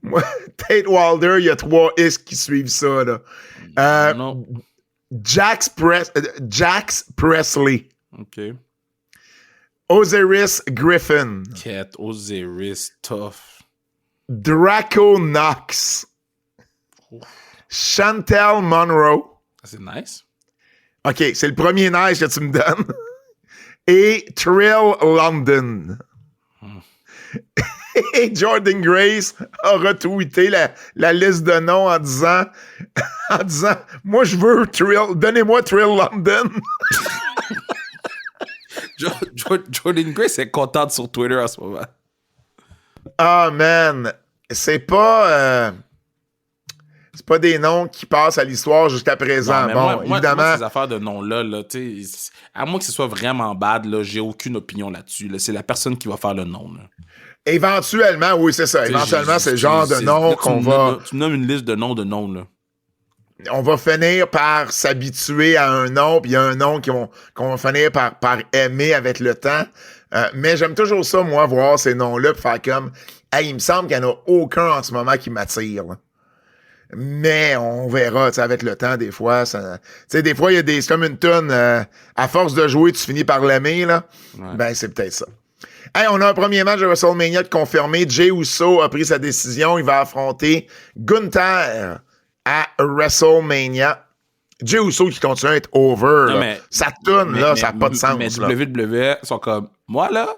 Moi, Tate Wilder, il y a 3 Is qui suivent ça, là. Non. Jax Presley. OK. Osiris Griffin. Cat, Osiris, tough. Draco Knox. Chantel Monroe. C'est nice. OK, c'est le premier nice que tu me donnes. Et Trill London. Et Jordan Grace a retweeté la liste de noms en disant moi je veux Trill, donnez-moi Trill London. Jordan Grace est contente sur Twitter en ce moment. Ah man, c'est pas des noms qui passent à l'histoire jusqu'à présent. Non, bon, évidemment. moi, ces affaires de noms-là, à moins que ce soit vraiment bad, là, j'ai aucune opinion là-dessus. Là. C'est la personne qui va faire le nom. Là. Éventuellement, oui, c'est ça. Éventuellement, c'est le genre de nom qu'on va... Tu me nommes une liste de noms, là. On va finir par s'habituer à un nom, puis il y a un nom qu'on va finir par aimer avec le temps. Mais j'aime toujours ça, moi, voir ces noms-là, puis faire comme... Hey, il me semble qu'il n'y en a aucun en ce moment qui m'attire, là. Mais on verra, tu sais, avec le temps, des fois, ça... Tu sais, des fois, il y a des... C'est comme une toune, à force de jouer, tu finis par l'aimer, là. Ouais. Ben, c'est peut-être ça. Hey, on a un premier match de WrestleMania de confirmé. Jey Uso a pris sa décision. Il va affronter Gunther à WrestleMania. Jey Uso qui continue à être over. Non, mais, ça tourne, là, ça n'a pas de sens. Mais WWE sont comme, moi, là,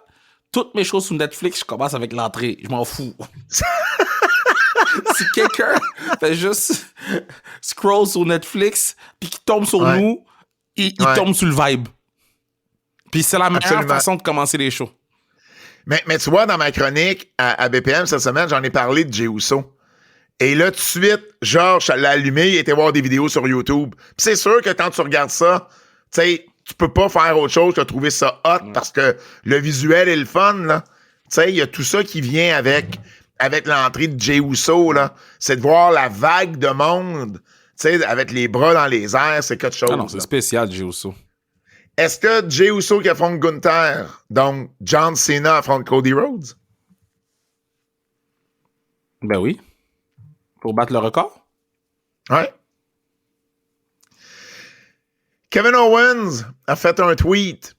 toutes mes choses sur Netflix, je commence avec l'entrée. Je m'en fous. Si quelqu'un fait juste scroll sur Netflix puis qu'il tombe sur nous, il tombe sur le vibe. Puis c'est la meilleure façon de commencer les shows. Mais tu vois, dans ma chronique à BPM cette semaine, j'en ai parlé de Jey Uso. Et là, tout de suite, Georges l'a allumé, il était voir des vidéos sur YouTube. Puis c'est sûr que quand tu regardes ça, tu sais, tu peux pas faire autre chose que trouver ça hot parce que le visuel est le fun, là. Tu sais, il y a tout ça qui vient avec l'entrée de Jey Uso, là. C'est de voir la vague de monde, tu sais, avec les bras dans les airs, c'est quelque chose. Ah non, c'est spécial, Jey Uso. Est-ce que Jey Uso qui affronte Gunther, donc John Cena affronte Cody Rhodes? Ben oui. Pour battre le record? Ouais. Kevin Owens a fait un tweet.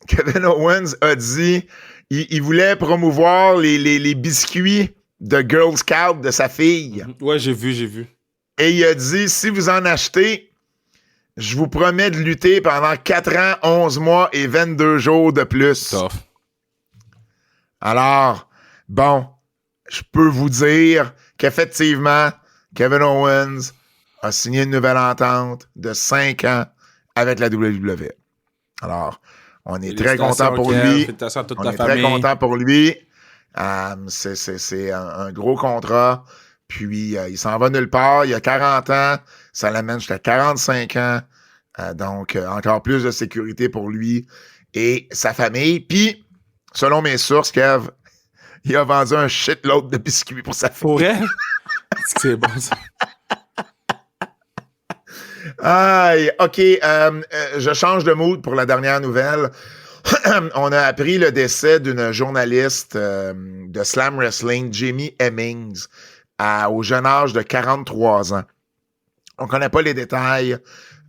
Kevin Owens a dit il voulait promouvoir les biscuits de Girl Scout de sa fille. Ouais, j'ai vu. Et il a dit, si vous en achetez, je vous promets de lutter pendant 4 ans, 11 mois et 22 jours de plus. Tough. Alors, bon, je peux vous dire qu'effectivement, Kevin Owens a signé une nouvelle entente de 5 ans avec la WWE. Alors, on est très content pour lui. Félicitations à toute on ta est famille. Très content pour lui. C'est un gros contrat. Puis, il s'en va nulle part. Il a 40 ans. Ça l'amène jusqu'à 45 ans. Donc, encore plus de sécurité pour lui et sa famille. Puis, selon mes sources, Kev, il a vendu un shitload de biscuits pour sa fille. Pour vrai? C'est bon, ça. Aïe, OK. Je change de mood pour la dernière nouvelle. On a appris le décès d'une journaliste de Slam Wrestling, Jamie Hemmings, au jeune âge de 43 ans. On ne connaît pas les détails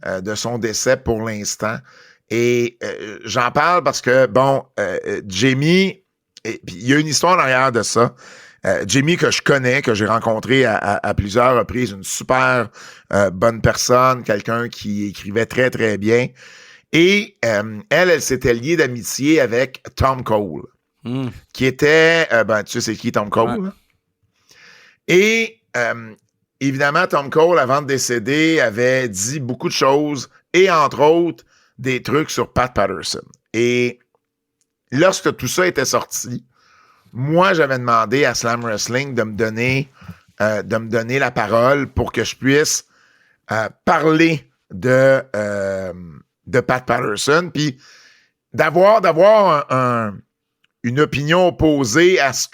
de son décès pour l'instant. Et j'en parle parce que, bon, Jamie, puis il y a une histoire derrière de ça. Jamie, que je connais, que j'ai rencontré à plusieurs reprises, une super bonne personne, quelqu'un qui écrivait très, très bien. Et elle s'était liée d'amitié avec Tom Cole, qui était... tu sais c'est qui Tom Cole? Ouais. Et évidemment, Tom Cole, avant de décéder, avait dit beaucoup de choses, et entre autres, des trucs sur Pat Patterson. Et lorsque tout ça était sorti, moi, j'avais demandé à Slam Wrestling de me donner la parole pour que je puisse parler de Pat Patterson, puis d'avoir une opinion opposée à ce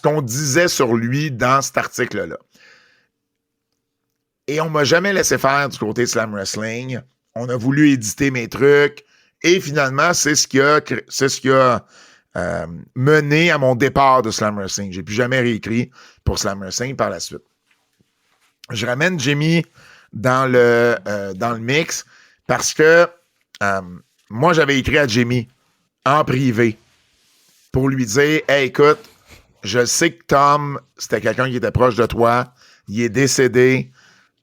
qu'on disait sur lui dans cet article-là. Et on m'a jamais laissé faire du côté de Slam Wrestling. On a voulu éditer mes trucs, et finalement, c'est ce qui a mené à mon départ de Slam Wrestling. J'ai plus jamais réécrit pour Slam Wrestling par la suite. Je ramène Jamie dans le mix parce que moi, j'avais écrit à Jamie en privé pour lui dire « Hey, écoute, je sais que Tom, c'était quelqu'un qui était proche de toi. Il est décédé.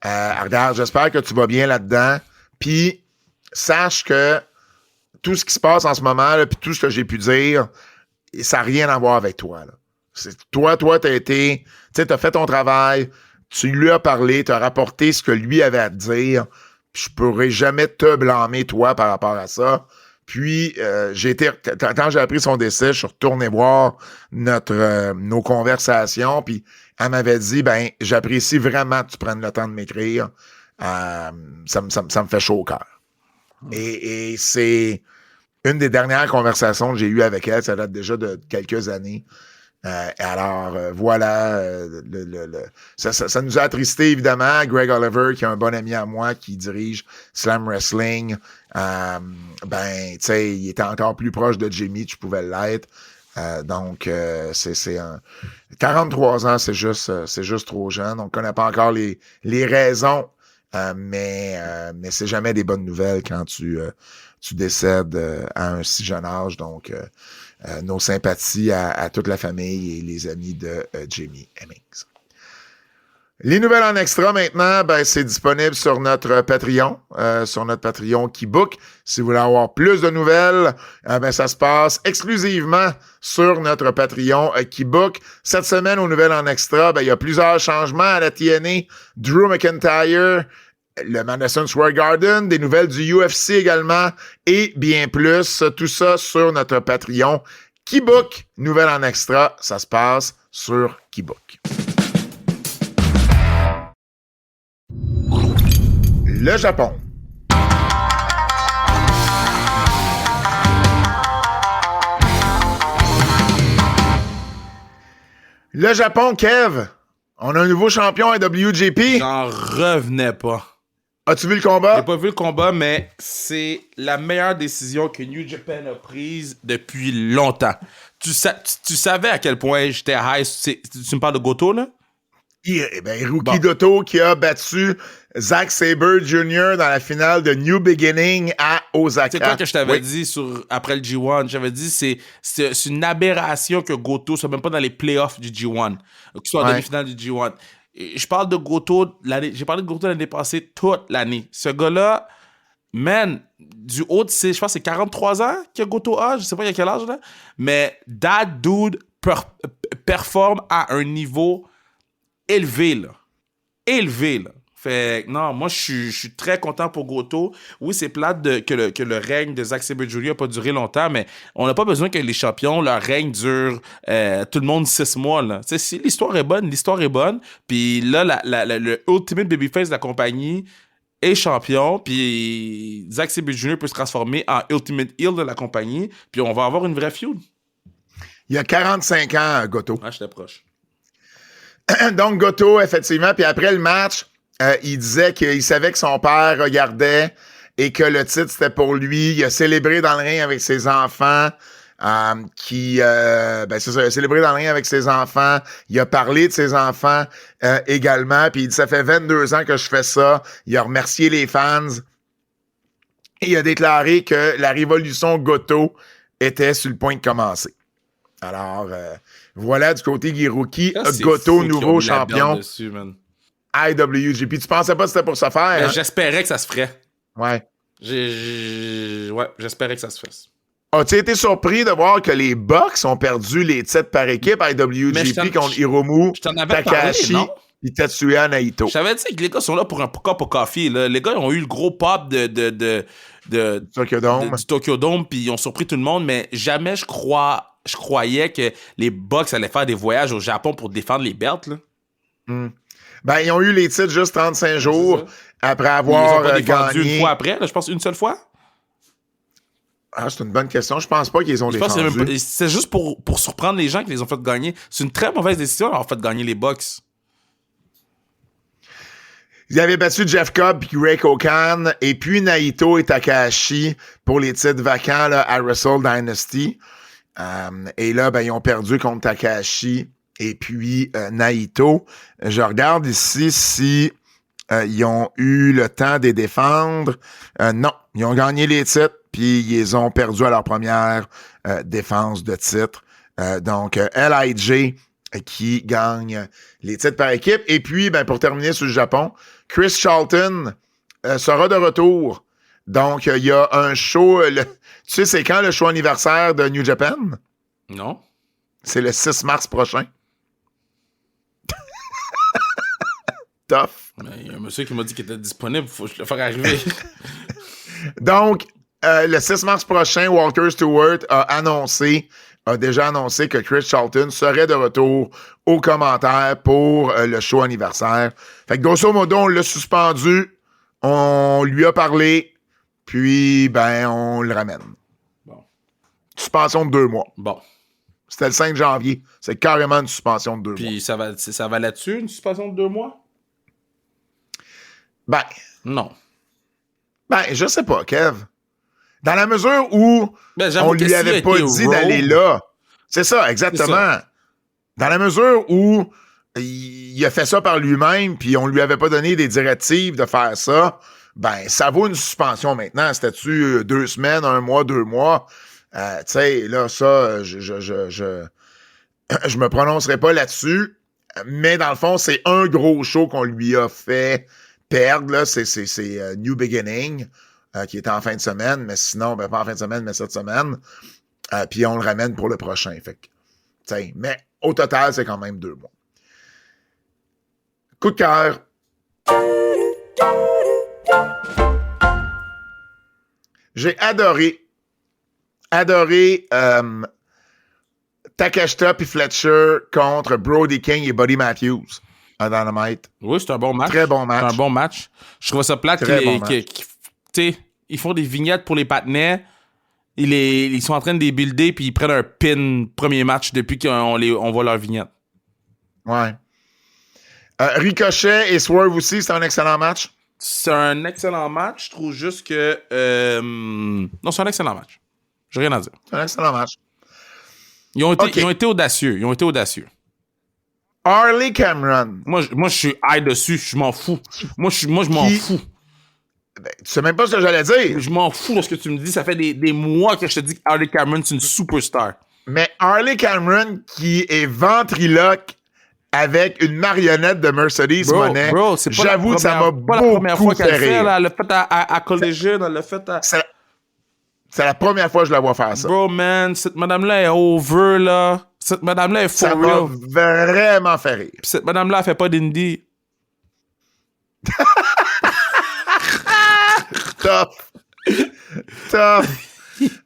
Regarde, j'espère que tu vas bien là-dedans. Puis, sache que tout ce qui se passe en ce moment, puis tout ce que j'ai pu dire, ça n'a rien à voir avec toi. Là. Toi, t'as fait ton travail, tu lui as parlé, tu as rapporté ce que lui avait à te dire, puis je pourrais jamais te blâmer, toi, par rapport à ça. Puis, quand j'ai appris son décès, je suis retourné voir nos conversations, puis elle m'avait dit, j'apprécie vraiment que tu prennes le temps de m'écrire. Ça me fait chaud au cœur. Et c'est une des dernières conversations que j'ai eues avec elle, ça date déjà de quelques années. Voilà, ça nous a attristé évidemment. Greg Oliver, qui est un bon ami à moi, qui dirige Slam Wrestling, tu sais, il était encore plus proche de Jamie, tu pouvais l'être. Donc, c'est un 43 ans, c'est juste trop jeune. On ne connaît pas encore les raisons, mais c'est jamais des bonnes nouvelles quand tu décèdes à un si jeune âge. Donc, nos sympathies à toute la famille et les amis de Jamie Hemmings. Les nouvelles en extra maintenant, c'est disponible sur notre Patreon Keybook. Si vous voulez avoir plus de nouvelles, ça se passe exclusivement sur notre Patreon Keybook. Cette semaine, aux nouvelles en extra, il y a plusieurs changements à la TNA. Drew McIntyre, le Madison Square Garden, des nouvelles du UFC également, et bien plus. Tout ça sur notre Patreon Keybook. Nouvelles en extra, ça se passe sur Keybook. Le Japon. Le Japon, Kev, on a un nouveau champion à WJP. J'en revenais pas. As-tu vu le combat? J'ai pas vu le combat, mais c'est la meilleure décision que New Japan a prise depuis longtemps. Tu savais à quel point j'étais high. Tu me parles de Goto, là? Hiroki Goto qui a battu Zack Sabre Jr. dans la finale de New Beginning à Osaka. C'est quoi que je t'avais dit après le G1? J'avais dit c'est une aberration que Goto soit même pas dans les playoffs du G1, qu'il soit en demi-finale du G1. Et je parle de Goto, j'ai parlé de Goto l'année passée toute l'année. Ce gars-là, man, du haut de je pense que c'est 43 ans que Goto a, je sais pas il y a quel âge là, mais that dude performe à un niveau élevé là. Fait non, moi je suis très content pour Goto. Oui, c'est plate que le règne de Zack Sabre Jr. n'a pas duré longtemps, mais on n'a pas besoin que les champions, leur règne dure tout le monde 6 mois. Là. Si l'histoire est bonne. Puis là, le Ultimate Babyface de la compagnie est champion, puis Zack Sabre Jr. peut se transformer en Ultimate Heel de la compagnie, puis on va avoir une vraie feud. Il y a 45 ans, Goto. Ah, j'étais proche. Donc, Goto, effectivement, puis après le match, il disait qu'il savait que son père regardait et que le titre, c'était pour lui. Il a célébré dans le ring avec ses enfants. C'est ça, il a célébré dans le ring avec ses enfants. Il a parlé de ses enfants également. Puis il dit, ça fait 22 ans que je fais ça. Il a remercié les fans. il a déclaré que la révolution Goto était sur le point de commencer. Alors, voilà du côté Girouki, Goto, nouveau champion dessus, IWGP. Tu pensais pas que c'était pour se faire? Ben, hein? j'espérais que ça se ferait. Ouais. Ouais, j'espérais que ça se fasse. As-tu été surpris de voir que les Bucks ont perdu les titres par équipe IWGP contre Hiromu, Takahashi et Tetsuya Naito? Je t'avais dit que les gars sont là pour un cup of coffee. Là. Les gars ils ont eu le gros pop du Tokyo Dome, puis ils ont surpris tout le monde, mais jamais je croyais que les Bucks allaient faire des voyages au Japon pour défendre les belts. Là. Ben, ils ont eu les titres juste 35 jours après avoir ils ont pas gagné. Une fois après, là, je pense une seule fois. Ah, c'est une bonne question. Je pense pas qu'ils ont défendu. C'est juste pour surprendre les gens qu'ils les ont fait gagner. C'est une très mauvaise décision d'avoir fait gagner les Bucks. Ils avaient battu Jeff Cobb puis Ray Kokan et puis Naito et Takahashi pour les titres vacants là, à Wrestle Dynasty. Et là, ben, ils ont perdu contre Takahashi et puis Naito. Je regarde ici si ils ont eu le temps de les défendre. Non, ils ont gagné les titres puis ils les ont perdus à leur première défense de titre. Donc, LIJ qui gagne les titres par équipe. Et puis, ben, pour terminer sur le Japon, Chris Charlton sera de retour. Donc, il y a un show... tu sais, c'est quand le show anniversaire de New Japan? Non. C'est le 6 mars prochain. Tough. Il y a un monsieur qui m'a dit qu'il était disponible. Faut que je le fasse arriver. Donc, le 6 mars prochain, Walter Stewart a déjà annoncé que Chris Charlton serait de retour aux commentaires pour le show anniversaire. Fait que grosso modo, on l'a suspendu, on lui a parlé, puis ben on le ramène. Bon. Suspension de 2 mois. Bon. C'était le 5 janvier. C'est carrément une suspension de 2 mois. Puis ça va là-dessus, une suspension de 2 mois? Ben. Non. Ben, je sais pas, Kev. Dans la mesure où on lui avait pas dit d'aller là. C'est ça, exactement. C'est ça. Dans la mesure où il a fait ça par lui-même, puis on lui avait pas donné des directives de faire ça, ben, ça vaut une suspension maintenant. C'était-tu 2 semaines, 1 mois, 2 mois? Tu sais, là, ça, je me prononcerai pas là-dessus, mais dans le fond, c'est un gros show qu'on lui a fait perdre, là. C'est New Beginning. Qui était en fin de semaine, mais sinon, ben pas en fin de semaine, mais cette semaine. Puis on le ramène pour le prochain. Fait que, mais au total, c'est quand même 2 mois. Coup de cœur. J'ai adoré Takeshita puis Fletcher contre Brody King et Buddy Matthews à Dynamite. Oui, c'est un bon match. Très bon match. C'est un bon match. Je trouve ça plate ils font des vignettes pour les patinets. Ils sont en train de les builder puis ils prennent un pin premier match depuis qu'on voit leur vignette. Ouais. Ricochet et Swerve aussi, c'est un excellent match. C'est un excellent match. Je trouve juste que... Non, c'est un excellent match. J'ai rien à dire. C'est un excellent match. Ils ont été audacieux. Harley Cameron. Moi, je suis high dessus. Je m'en fous. Moi, je m'en fous. Ben, tu sais même pas ce que j'allais dire. Je m'en fous de ce que tu me dis. Ça fait des mois que je te dis que Harley Cameron, c'est une superstar. Mais Harley Cameron qui est ventriloque avec une marionnette de Mercedes Moné, j'avoue que ça m'a beaucoup fait rire. C'est pas la première fois qu'elle le fait. Elle l'a fait à Collision. Elle l'a fait à... C'est la première fois que je la vois faire ça. Bro, man, cette madame-là est over, là. Cette madame-là est for real. Ça m'a vraiment fait rire. Puis cette madame-là, elle fait pas d'indie. Tough.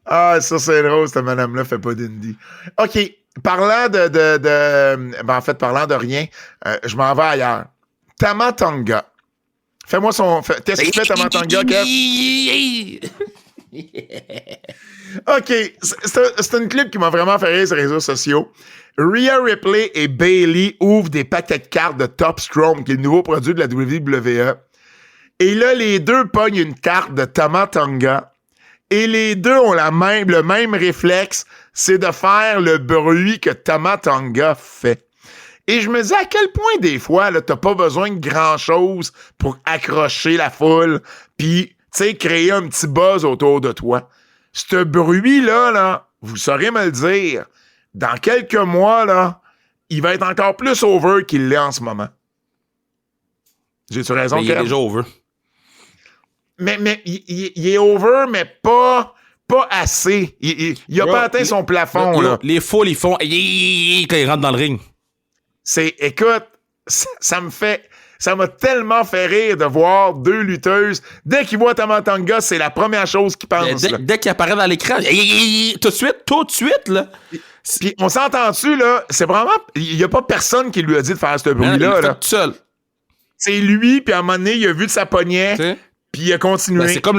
Ah, ça, c'est drôle, cette madame-là fait pas d'indie. OK. Parlant parlant de rien, je m'en vais ailleurs. Tama Tonga. Fais-moi son... Qu'est-ce qu'il fait, Tama Tonga, Kev? OK. C'est une clip qui m'a vraiment fait rire sur les réseaux sociaux. Rhea Ripley et Bayley ouvrent des paquets de cartes de Top Strong, qui est le nouveau produit de la WWE. Et là, les deux pognent une carte de Tama Tonga. Et les deux ont le même réflexe, c'est de faire le bruit que Tama Tonga fait. Et je me dis à quel point, des fois, là, t'as pas besoin de grand-chose pour accrocher la foule. Puis, tu créer un petit buzz autour de toi. Ce bruit-là, là, vous saurez me le dire, dans quelques mois, là, il va être encore plus over qu'il l'est en ce moment. J'ai-tu raison, Il est déjà over. Mais il est over, mais pas assez. Il a pas atteint son plafond, là. Les foules, ils font quand ils rentrent dans le ring. Écoute, ça m'a tellement fait rire de voir deux lutteuses. Dès qu'ils voient Tama Tonga, c'est la première chose qu'ils pensent. Dès qu'il apparaît dans l'écran, tout de suite, là. Puis on s'entend-tu, là, c'est vraiment... Il n'y a pas personne qui lui a dit de faire ce bruit-là. Il l'a fait là. tout seul. C'est lui, puis à un moment donné, il a vu de sa poignée, puis il a continué. Ben, c'est comme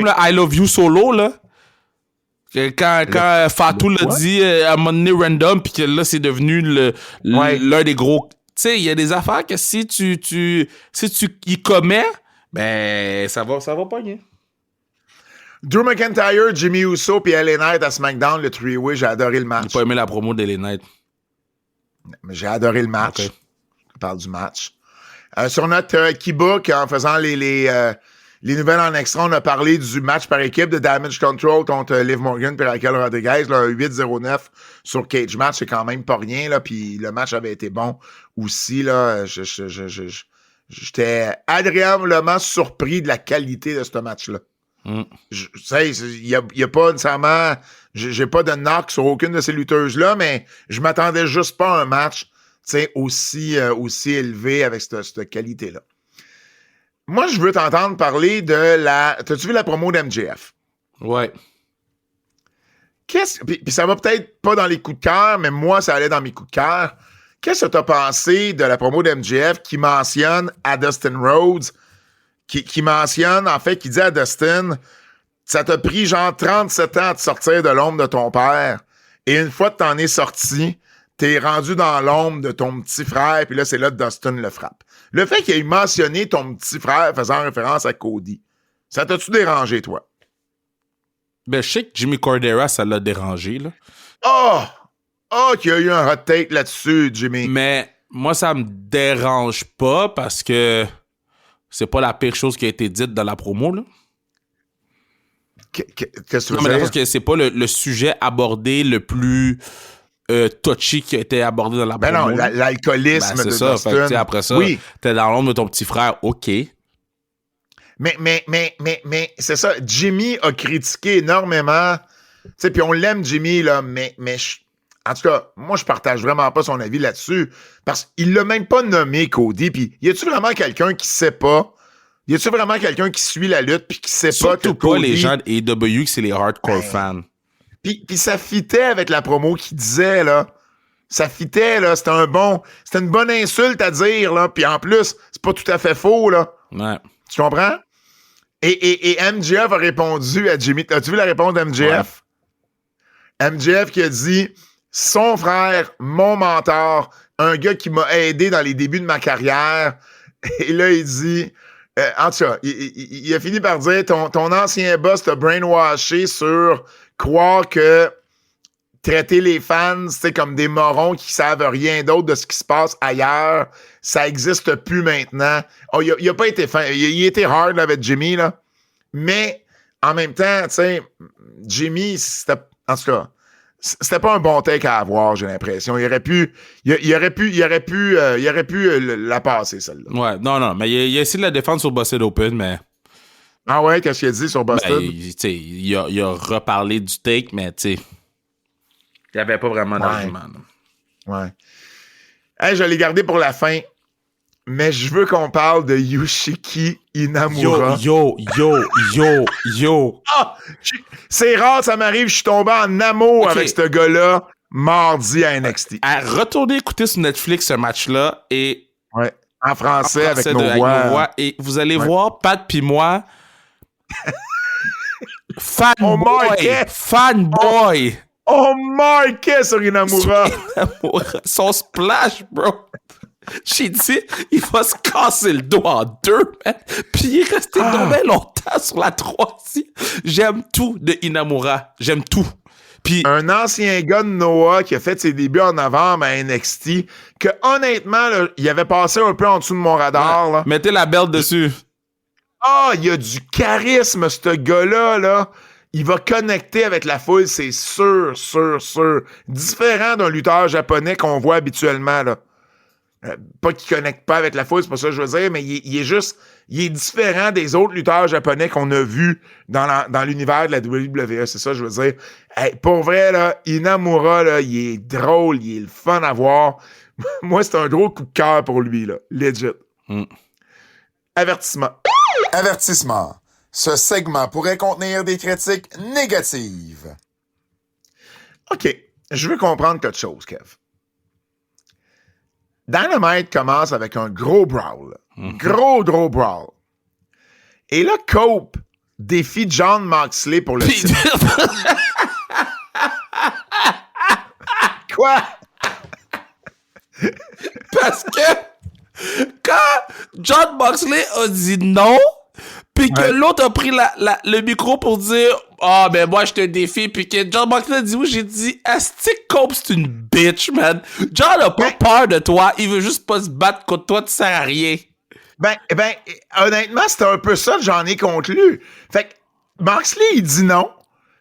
le I Love You solo, là. Quand Fatou l'a dit à un moment donné random, puis que là, c'est devenu l'un des gros... Tu sais, il y a des affaires que si tu y commets, ben, ça va pogner. Drew McIntyre, Jimmy Uso puis LA Knight à SmackDown, le three-way, j'ai adoré le match. J'ai pas aimé la promo d'LA Knight. Mais j'ai adoré le match. Okay. On parle du match. Sur notre Keybook, en faisant les nouvelles en extra, on a parlé du match par équipe de Damage Control contre Liv Morgan et Raquel Rodriguez. Là, un 8-0-9 sur Cage Match, c'est quand même pas rien. Là, puis le match avait été bon aussi. Là, j'étais agréablement surpris de la qualité de ce match-là. Tu sais, il y a pas nécessairement... J'ai pas de knock sur aucune de ces lutteuses-là, mais je m'attendais juste pas à un match aussi élevé avec cette qualité-là. Moi, je veux t'entendre parler de la... T'as-tu vu la promo d'MJF? Ouais. Puis ça va peut-être pas dans les coups de cœur, mais moi, ça allait dans mes coups de cœur. Qu'est-ce que t'as pensé de la promo d'MJF qui mentionne à Dustin Rhodes, qui mentionne, en fait, qui dit à Dustin, ça t'a pris genre 37 ans de sortir de l'ombre de ton père, et une fois que t'en es sorti, t'es rendu dans l'ombre de ton petit frère, puis là, c'est là que Dustin le frappe. Le fait qu'il ait mentionné ton petit frère faisant référence à Cody, ça t'a-tu dérangé, toi? Ben, je sais que Jimmy Cordera, ça l'a dérangé, là. Qu'il y a eu un hot take là-dessus, Jimmy. Mais moi, ça me dérange pas parce que c'est pas la pire chose qui a été dite dans la promo, là. Qu'est-ce que tu veux dire? Non, mais dire? que c'est pas le sujet abordé le plus touchy qui a été abordé dans la promo. Ben non, l'alcoolisme de ça. Dustin. Fait que, après ça, t'es dans l'ombre de ton petit frère, OK. Mais c'est ça. Jimmy a critiqué énormément. Tu sais, puis on l'aime, Jimmy, là, mais en tout cas, moi, je partage vraiment pas son avis là-dessus. Parce qu'il l'a même pas nommé Cody. Puis, y a-tu vraiment quelqu'un qui sait pas? Y a-tu vraiment quelqu'un qui suit la lutte puis qui sait pas que Surtout pas les gens de AEW, que c'est les hardcore fans. Puis ça fitait avec la promo qu'il disait, là. Ça fitait, là. C'était une bonne insulte à dire, là. Puis en plus, c'est pas tout à fait faux, là. Ouais. Tu comprends? Et MJF a répondu à Jimmy. As-tu vu la réponse d'MJF? Ouais. MJF qui a dit « Son frère, mon mentor, un gars qui m'a aidé dans les débuts de ma carrière. » Et là, il dit... en tout cas, il a fini par dire « Ton ancien boss t'a brainwashé sur croire que traiter les fans, c'est comme des morons qui savent rien d'autre de ce qui se passe ailleurs. Ça existe plus maintenant. » Oh, il a pas été fin. Il a été hard là, avec Jimmy, là. Mais en même temps, tu sais, Jimmy, en tout cas, c'était pas un bon take à avoir, j'ai l'impression. Il aurait pu la passer, celle-là. Ouais, non, mais il a essayé de la défendre sur Busted Open, mais... Ah ouais, qu'est-ce qu'il a dit sur Busted? Ben, il a reparlé du take, mais tu sais, il n'y avait pas vraiment d'argument. Ouais. Hey, je l'ai gardé pour la fin, mais je veux qu'on parle de Yoshiki Inamura. Yo. Ah! C'est rare, ça m'arrive, je suis tombé en amour avec ce gars-là mardi à NXT. Retournez écouter sur Netflix ce match-là et... Ouais. En français avec nos voix. Et vous allez voir, Pat pis moi... Fanboy! On marquait sur Inamura! Son splash, bro! J'ai dit, il va se casser le dos en deux, man. Puis il est resté tombé longtemps sur la troisième. J'aime tout de Inamura. J'aime tout. Puis, un ancien gars de Noah qui a fait ses débuts en novembre à NXT, que honnêtement, là, il avait passé un peu en dessous de mon radar. Là. Mettez la belle dessus. il a du charisme, ce gars-là, là. Il va connecter avec la foule, c'est sûr. Différent d'un lutteur japonais qu'on voit habituellement, là. Pas qu'il connecte pas avec la foule, c'est pas ça que je veux dire, mais il est différent des autres lutteurs japonais qu'on a vus dans l'univers de la WWE, c'est ça que je veux dire. Hey, pour vrai, là, Inamura, là, il est drôle, il est le fun à voir. Moi, c'est un gros coup de cœur pour lui, là. Legit. Avertissement. Avertissement. Ce segment pourrait contenir des critiques négatives. OK. Je veux comprendre quelque chose, Kev. Dynamite commence avec un gros brawl. Gros brawl. Et là, Cope défie Jon Moxley pour le titre. Quoi? Parce que quand Jon Moxley a dit non, puis que l'autre a pris le micro pour dire « Ah, ben moi, je te défie », puis que Jon Moxley a dit « Oui », j'ai dit « Asti Cope, c'est une bitch, man. Jon a pas peur de toi, il veut juste pas se battre contre toi, tu sers à rien. » Ben, honnêtement, c'était un peu ça que j'en ai conclu. Fait que Moxley, il dit non.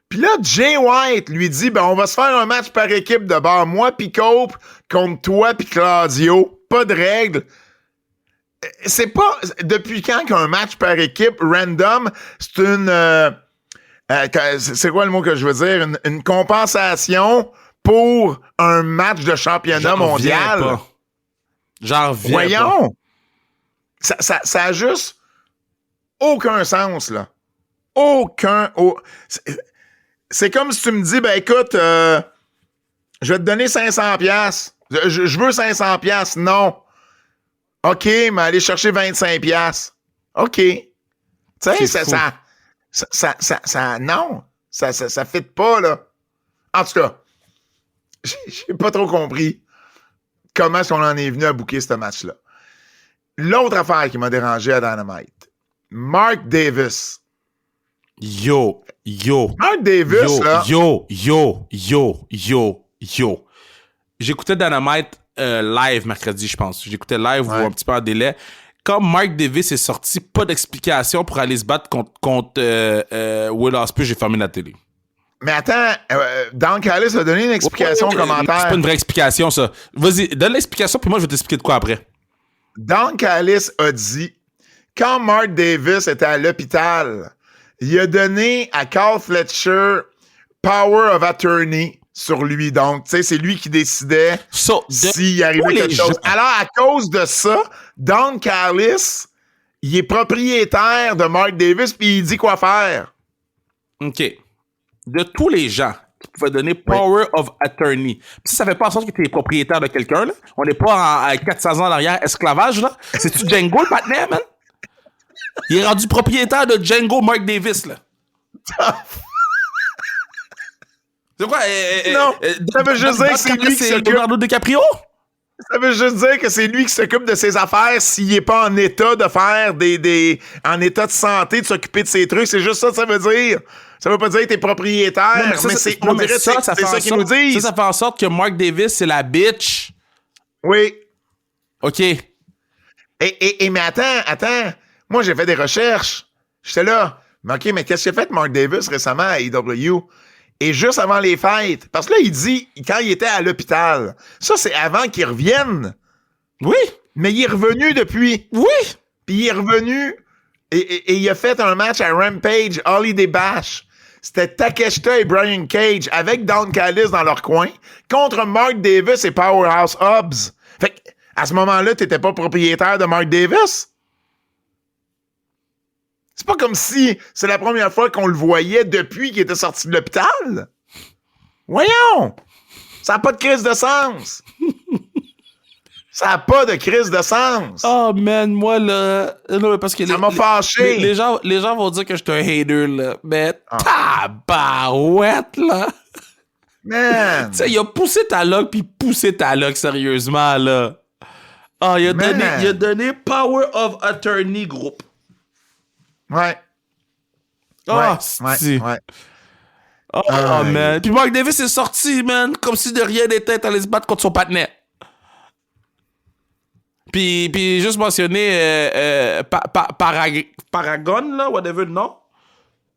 Puis là, Jay White lui dit « Ben, on va se faire un match par équipe de bord. Moi pis Cope contre toi pis Claudio. Pas de règles. » C'est pas... Depuis quand qu'un match par équipe random, c'est une... c'est quoi le mot que je veux dire? Une compensation pour un match de championnat mondial. J'en reviens Voyons! Ça a juste aucun sens, là. C'est comme si tu me dis, ben écoute, je vais te donner 500$. Je veux 500$. Non. OK, mais allez chercher 25$. OK. Tu sais, non. Ça fit pas, là. En tout cas, j'ai pas trop compris comment est-ce qu'on en est venu à booker ce match-là. L'autre affaire qui m'a dérangé à Dynamite, Mark Davis. Yo. Mark Davis, là. Yo. J'écoutais Dynamite live mercredi, je pense. J'écoutais live ou un petit peu en délai. Quand Mark Davis est sorti, pas d'explication pour aller se battre contre Will Ospreay, j'ai fermé la télé. Mais attends, Dan Callis a donné une explication au commentaire. C'est pas une vraie explication, ça. Vas-y, donne l'explication, puis moi, je vais t'expliquer de quoi après. Dan Callis a dit, quand Mark Davis était à l'hôpital, il a donné à Carl Fletcher Power of Attorney sur lui. Donc, tu sais, c'est lui qui décidait s'il arrivait quelque chose. Alors, à cause de ça, Dan Callis, il est propriétaire de Mark Davis, puis il dit quoi faire. OK. De tous les gens qui pouvaient donner Power of Attorney, puis ça fait pas en sorte que tu es propriétaire de quelqu'un, là. On n'est pas à 400 ans en arrière, esclavage, là. C'est-tu Django, le partenaire, man? Il est rendu propriétaire de Django Mark Davis, là. C'est quoi? Non, ça veut juste dire que c'est lui qui s'occupe... Leonardo DiCaprio? Ça veut juste dire que c'est lui qui s'occupe de ses affaires s'il n'est pas en état de faire en état de santé, de s'occuper de ses trucs. C'est juste ça que ça veut dire. Ça veut pas dire que t'es propriétaire, on dirait c'est ça qu'ils nous disent. Ça fait en sorte que Mark Davis, c'est la bitch. Oui. OK. Mais attends. Moi, j'ai fait des recherches. J'étais là. Mais OK, mais qu'est-ce qu'a fait Mark Davis récemment à AEW? Et juste avant les fêtes. Parce que là, il dit, quand il était à l'hôpital. Ça, c'est avant qu'il revienne. Oui. Mais il est revenu depuis. Oui. Puis il est revenu et il a fait un match à Rampage, Holiday Bash. C'était Takeshita et Brian Cage avec Don Callis dans leur coin contre Mark Davis et Powerhouse Hobbs. Fait que, à ce moment-là, t'étais pas propriétaire de Mark Davis? C'est pas comme si c'est la première fois qu'on le voyait depuis qu'il était sorti de l'hôpital. Voyons! Ça n'a pas de crise de sens. Ça n'a pas de crise de sens. Oh, man, moi, là... Non, parce que ça m'a fâché. Les gens vont dire que je suis un hater, là. Mais tabarouette, là. Man! Tu sais, il a poussé ta loc, puis poussé ta loc, sérieusement, là. Ah, il a donné Power of Attorney Group. Ouais. Ah, ouais. Oh, man. Puis Mark Davis est sorti, man, comme si de rien n'était allé se battre contre son partenaire. Puis juste mentionner Paragon, là, whatever, non?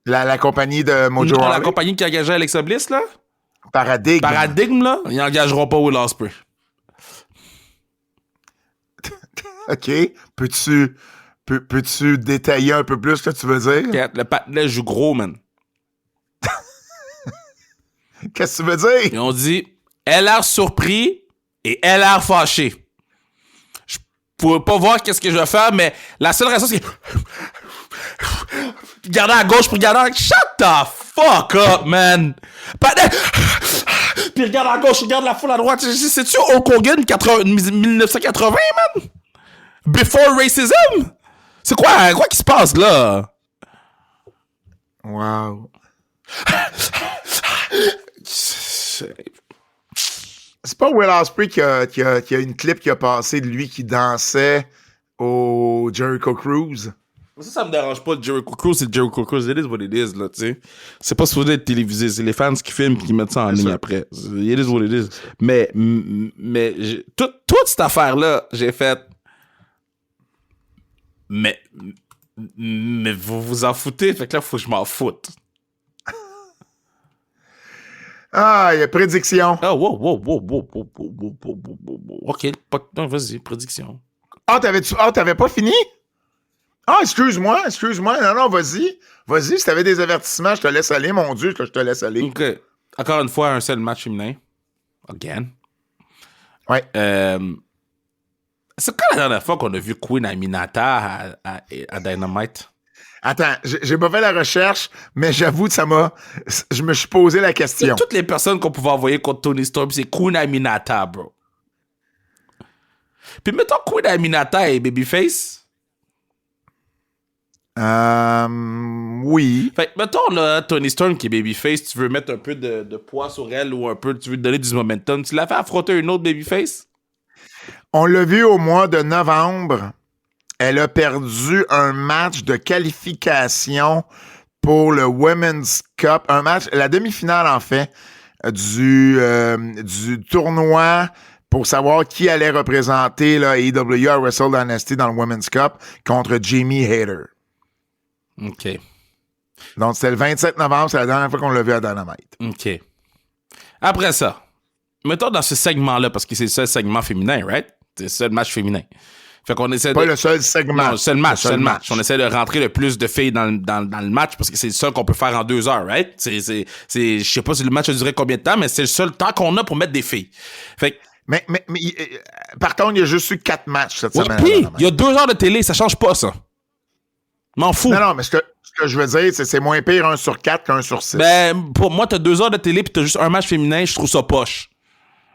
La compagnie de Mojo Non, la Rawley? compagnie qui a engagé Alexa Bliss, là? Paradigme. Là, ils n'engageront pas Will Ospreay. OK. Peux-tu détailler un peu plus ce que tu veux dire? Le patinet joue gros, man. Qu'est-ce que tu veux dire? Ils ont dit, elle a l'air surpris et elle a l'air fâchée. Je pourrais pas voir qu'est-ce que je vais faire, mais la seule raison, c'est regarder à gauche, puis regarder à... Shut the fuck up, man! Puis regarde à gauche, regarde la foule à droite. C'est-tu Hulk Hogan 1980, man? Before racism? C'est quoi qui se passe, là? Wow. C'est pas Will Ospreay qui a une clip qui a passé de lui qui dansait au Jericho Cruise. Ça me dérange pas. Jericho Cruise, c'est Jericho Cruise. It is what it is, là, tu sais. C'est pas supposé être télévisé. C'est les fans qui filment et qui mettent ça en ligne après. It is what it is. Mais toute cette affaire-là, j'ai fait... Mais vous vous en foutez, fait que là, faut que je m'en foute. Ah, il y a prédiction. Ah, wow. OK, non, vas-y, prédiction. Ah, t'avais pas fini? Ah, excuse-moi. Non, vas-y. Vas-y, si t'avais des avertissements, je te laisse aller, mon Dieu, que je te laisse aller. OK. Encore une fois, un seul match féminin. Again. Ouais. C'est quand la dernière fois qu'on a vu Queen Aminata à Dynamite? Attends, j'ai pas fait la recherche, mais j'avoue que je me suis posé la question. Toutes les personnes qu'on pouvait envoyer contre Tony Storm, c'est Queen Aminata, bro. Puis mettons Queen Aminata et Babyface. Oui. Fait que mettons là, Tony Storm qui est Babyface, tu veux mettre un peu de poids sur elle ou un peu, tu veux te donner du momentum. Tu l'as fait affronter une autre Babyface? On l'a vu au mois de novembre. Elle a perdu un match de qualification pour le Women's Cup. Un match, la demi-finale, en fait, du tournoi pour savoir qui allait représenter là, AEW à Wrestle Dynasty dans le Women's Cup contre Jamie Hayter. OK. Donc, c'était le 27 novembre. C'est la dernière fois qu'on l'a vu à Dynamite. OK. Après ça, mettons dans ce segment-là, parce que c'est le seul segment féminin, right? C'est le seul match féminin. Fait qu'on essaie pas le seul segment. Non, le seul match. On essaie de rentrer le plus de filles dans le match parce que c'est le seul qu'on peut faire en 2 heures, right? Je sais pas si le match a duré combien de temps, mais c'est le seul temps qu'on a pour mettre des filles. Fait que... Mais par contre, il y a juste eu 4 matchs cette semaine. Puis, il y a 2 heures de télé, ça change pas, ça. M'en fous. Non, mais ce que je veux dire, c'est moins pire 1 sur 4 qu'un sur 6. Ben, pour moi, t'as 2 heures de télé pis t'as juste un match féminin, je trouve ça poche.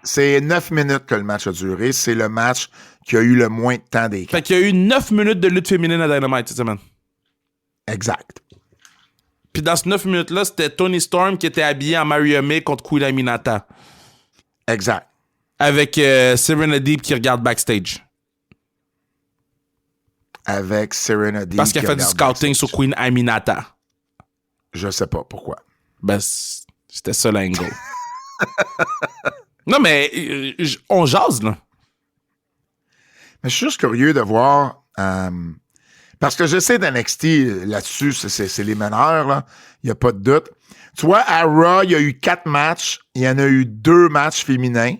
C'est 9 minutes que le match a duré. C'est le match qui a eu le moins de temps des 4. Fait qu'il y a eu 9 minutes de lutte féminine à Dynamite cette semaine. Exact. Puis dans ces 9 minutes-là, c'était Tony Storm qui était habillé en Maria May contre Queen Aminata. Exact. Avec Serena Deeb qui regarde backstage. Avec Serena Deeb. Parce qu'elle fait du scouting sur Queen Aminata. Je sais pas pourquoi. Ben, c'était ça l'angle. Non, mais on jase, là. Mais je suis juste curieux de voir... parce que je sais d'NXT, là-dessus, c'est les meneurs, là. Il n'y a pas de doute. Tu vois, à Raw, il y a eu 4 matchs. Il y en a eu 2 matchs féminins.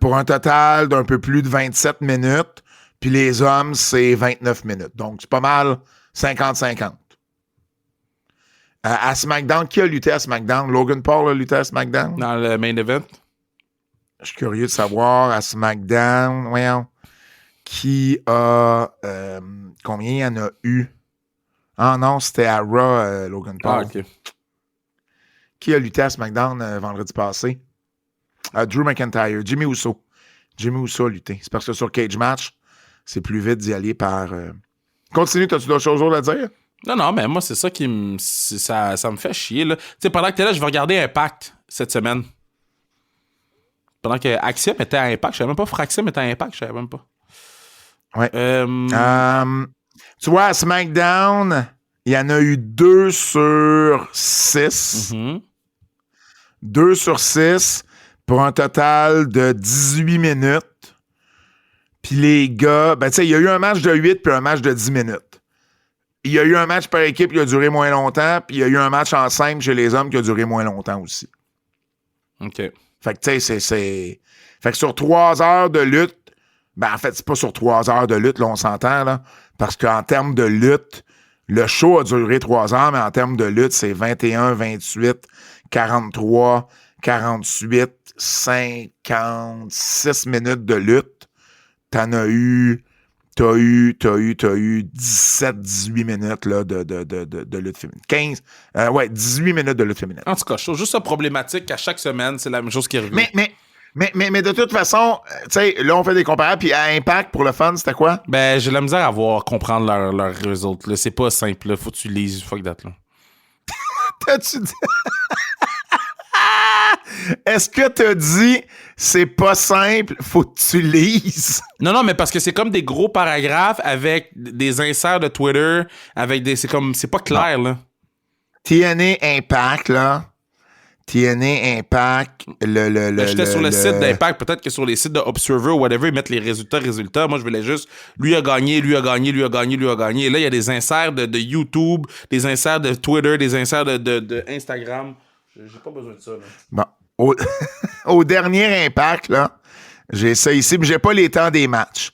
Pour un total d'un peu plus de 27 minutes. Puis les hommes, c'est 29 minutes. Donc, c'est pas mal 50-50. À SmackDown, qui a lutté à SmackDown? Logan Paul a lutté à SmackDown? Dans le main event. Je suis curieux de savoir à SmackDown, voyons, qui a... combien il y en a eu? Ah non, c'était à Raw, Logan Paul. Ah, OK. Qui a lutté à SmackDown vendredi passé? Drew McIntyre, Jimmy Uso. Jimmy Uso a lutté. C'est parce que sur Cage Match, c'est plus vite d'y aller par... Continue, t'as-tu d'autres choses à dire? Non, mais moi, c'est ça qui me... Ça me fait chier, là. Tu sais, pendant que t'es là, je vais regarder Impact cette semaine. Pendant que Axiom était à Impact, je savais même pas. Fraxiom était à Impact, je savais même pas. Ouais. Tu vois, à SmackDown, il y en a eu 2 sur 6. 2 sur 6 pour un total de 18 minutes. Puis les gars, ben tu sais, il y a eu un match de 8 puis un match de 10 minutes. Il y a eu un match par équipe qui a duré moins longtemps, puis il y a eu un match en simple chez les hommes qui a duré moins longtemps aussi. OK. Fait que tu sais, c'est... Fait que sur 3 heures de lutte, ben en fait, c'est pas sur 3 heures de lutte, là, on s'entend, là, parce qu'en termes de lutte, le show a duré 3 heures, mais en termes de lutte, c'est 21, 28, 43, 48, 56 minutes de lutte. T'as eu 17, 18 minutes là, de lutte féminine. 18 minutes de lutte féminine. En tout cas, je trouve juste ça problématique qu'à chaque semaine, c'est la même chose qui revient. Mais de toute façon, tu sais, là, on fait des comparables, puis à Impact, pour le fun, c'était quoi? Ben, j'ai la misère à comprendre leurs résultats. Là. C'est pas simple, là. Faut que tu lises. Fuck that, là. T'as-tu dit... Est-ce que t'as dit c'est pas simple, faut que tu lises? Non, mais parce que c'est comme des gros paragraphes avec des inserts de Twitter, avec des. C'est pas clair, là. TNA Impact, là. TNA Impact, j'étais sur le site d'Impact, peut-être que sur les sites de Observer ou whatever, ils mettent les résultats. Moi, je voulais juste, lui a gagné. Et là, il y a des inserts de YouTube, des inserts de Twitter, des inserts de Instagram. J'ai pas besoin de ça, là. Bon. Au dernier Impact, là, j'ai ça ici, mais j'ai pas les temps des matchs.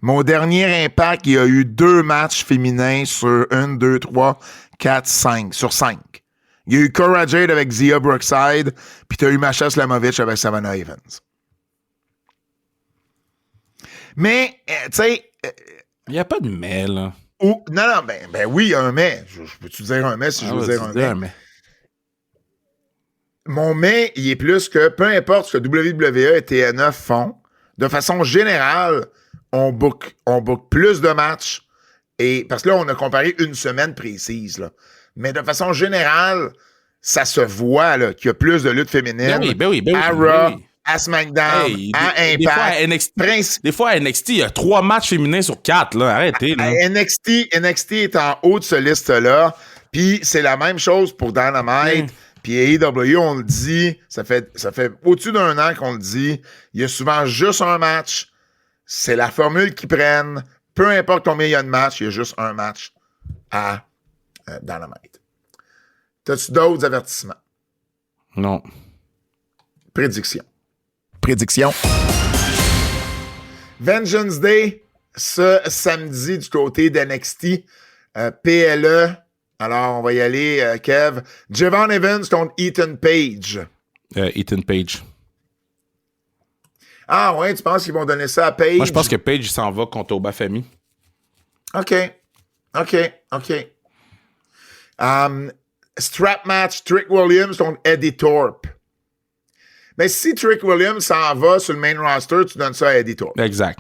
Mais au dernier Impact, il y a eu 2 matchs féminins sur 1, 2, 3, 4, 5. Sur 5. Il y a eu Cora Jade avec Zia Brookside, puis t'as eu Masha Slamovich avec Savannah Evans. Mais, tu sais... Il n'y a pas de mais, là. Non, ben oui, il y a un mais. Je peux-tu dire un mais si je veux dire un mais? Mon mais, il est plus que peu importe ce que WWE et TNA font, de façon générale, on book plus de matchs. Et parce que là, on a comparé une semaine précise, là. Mais de façon générale, ça se voit là, qu'il y a plus de lutte féminine à Raw, à SmackDown, à Impact. Des fois, à NXT, il y a 3 matchs féminins sur 4. Là. Arrêtez. Là. NXT est en haut de ce liste-là. Puis c'est la même chose pour Dynamite. Puis AEW, on le dit, ça fait au-dessus d'1 an qu'on le dit. Il y a souvent juste un match. C'est la formule qu'ils prennent. Peu importe combien il y a de matchs, il y a juste un match à Dynamite. T'as-tu d'autres avertissements? Non. Prédiction. Vengeance Day, ce samedi du côté d'NXT. PLE. Alors, on va y aller, Kev. Javon Evans contre Ethan Page. Ethan Page. Ah ouais, tu penses qu'ils vont donner ça à Page? Moi, je pense que Page s'en va contre Obafemi. OK. Strap match, Trick Williams contre Eddie Thorpe. Mais si Trick Williams s'en va sur le main roster, tu donnes ça à Eddie Thorpe. Exact.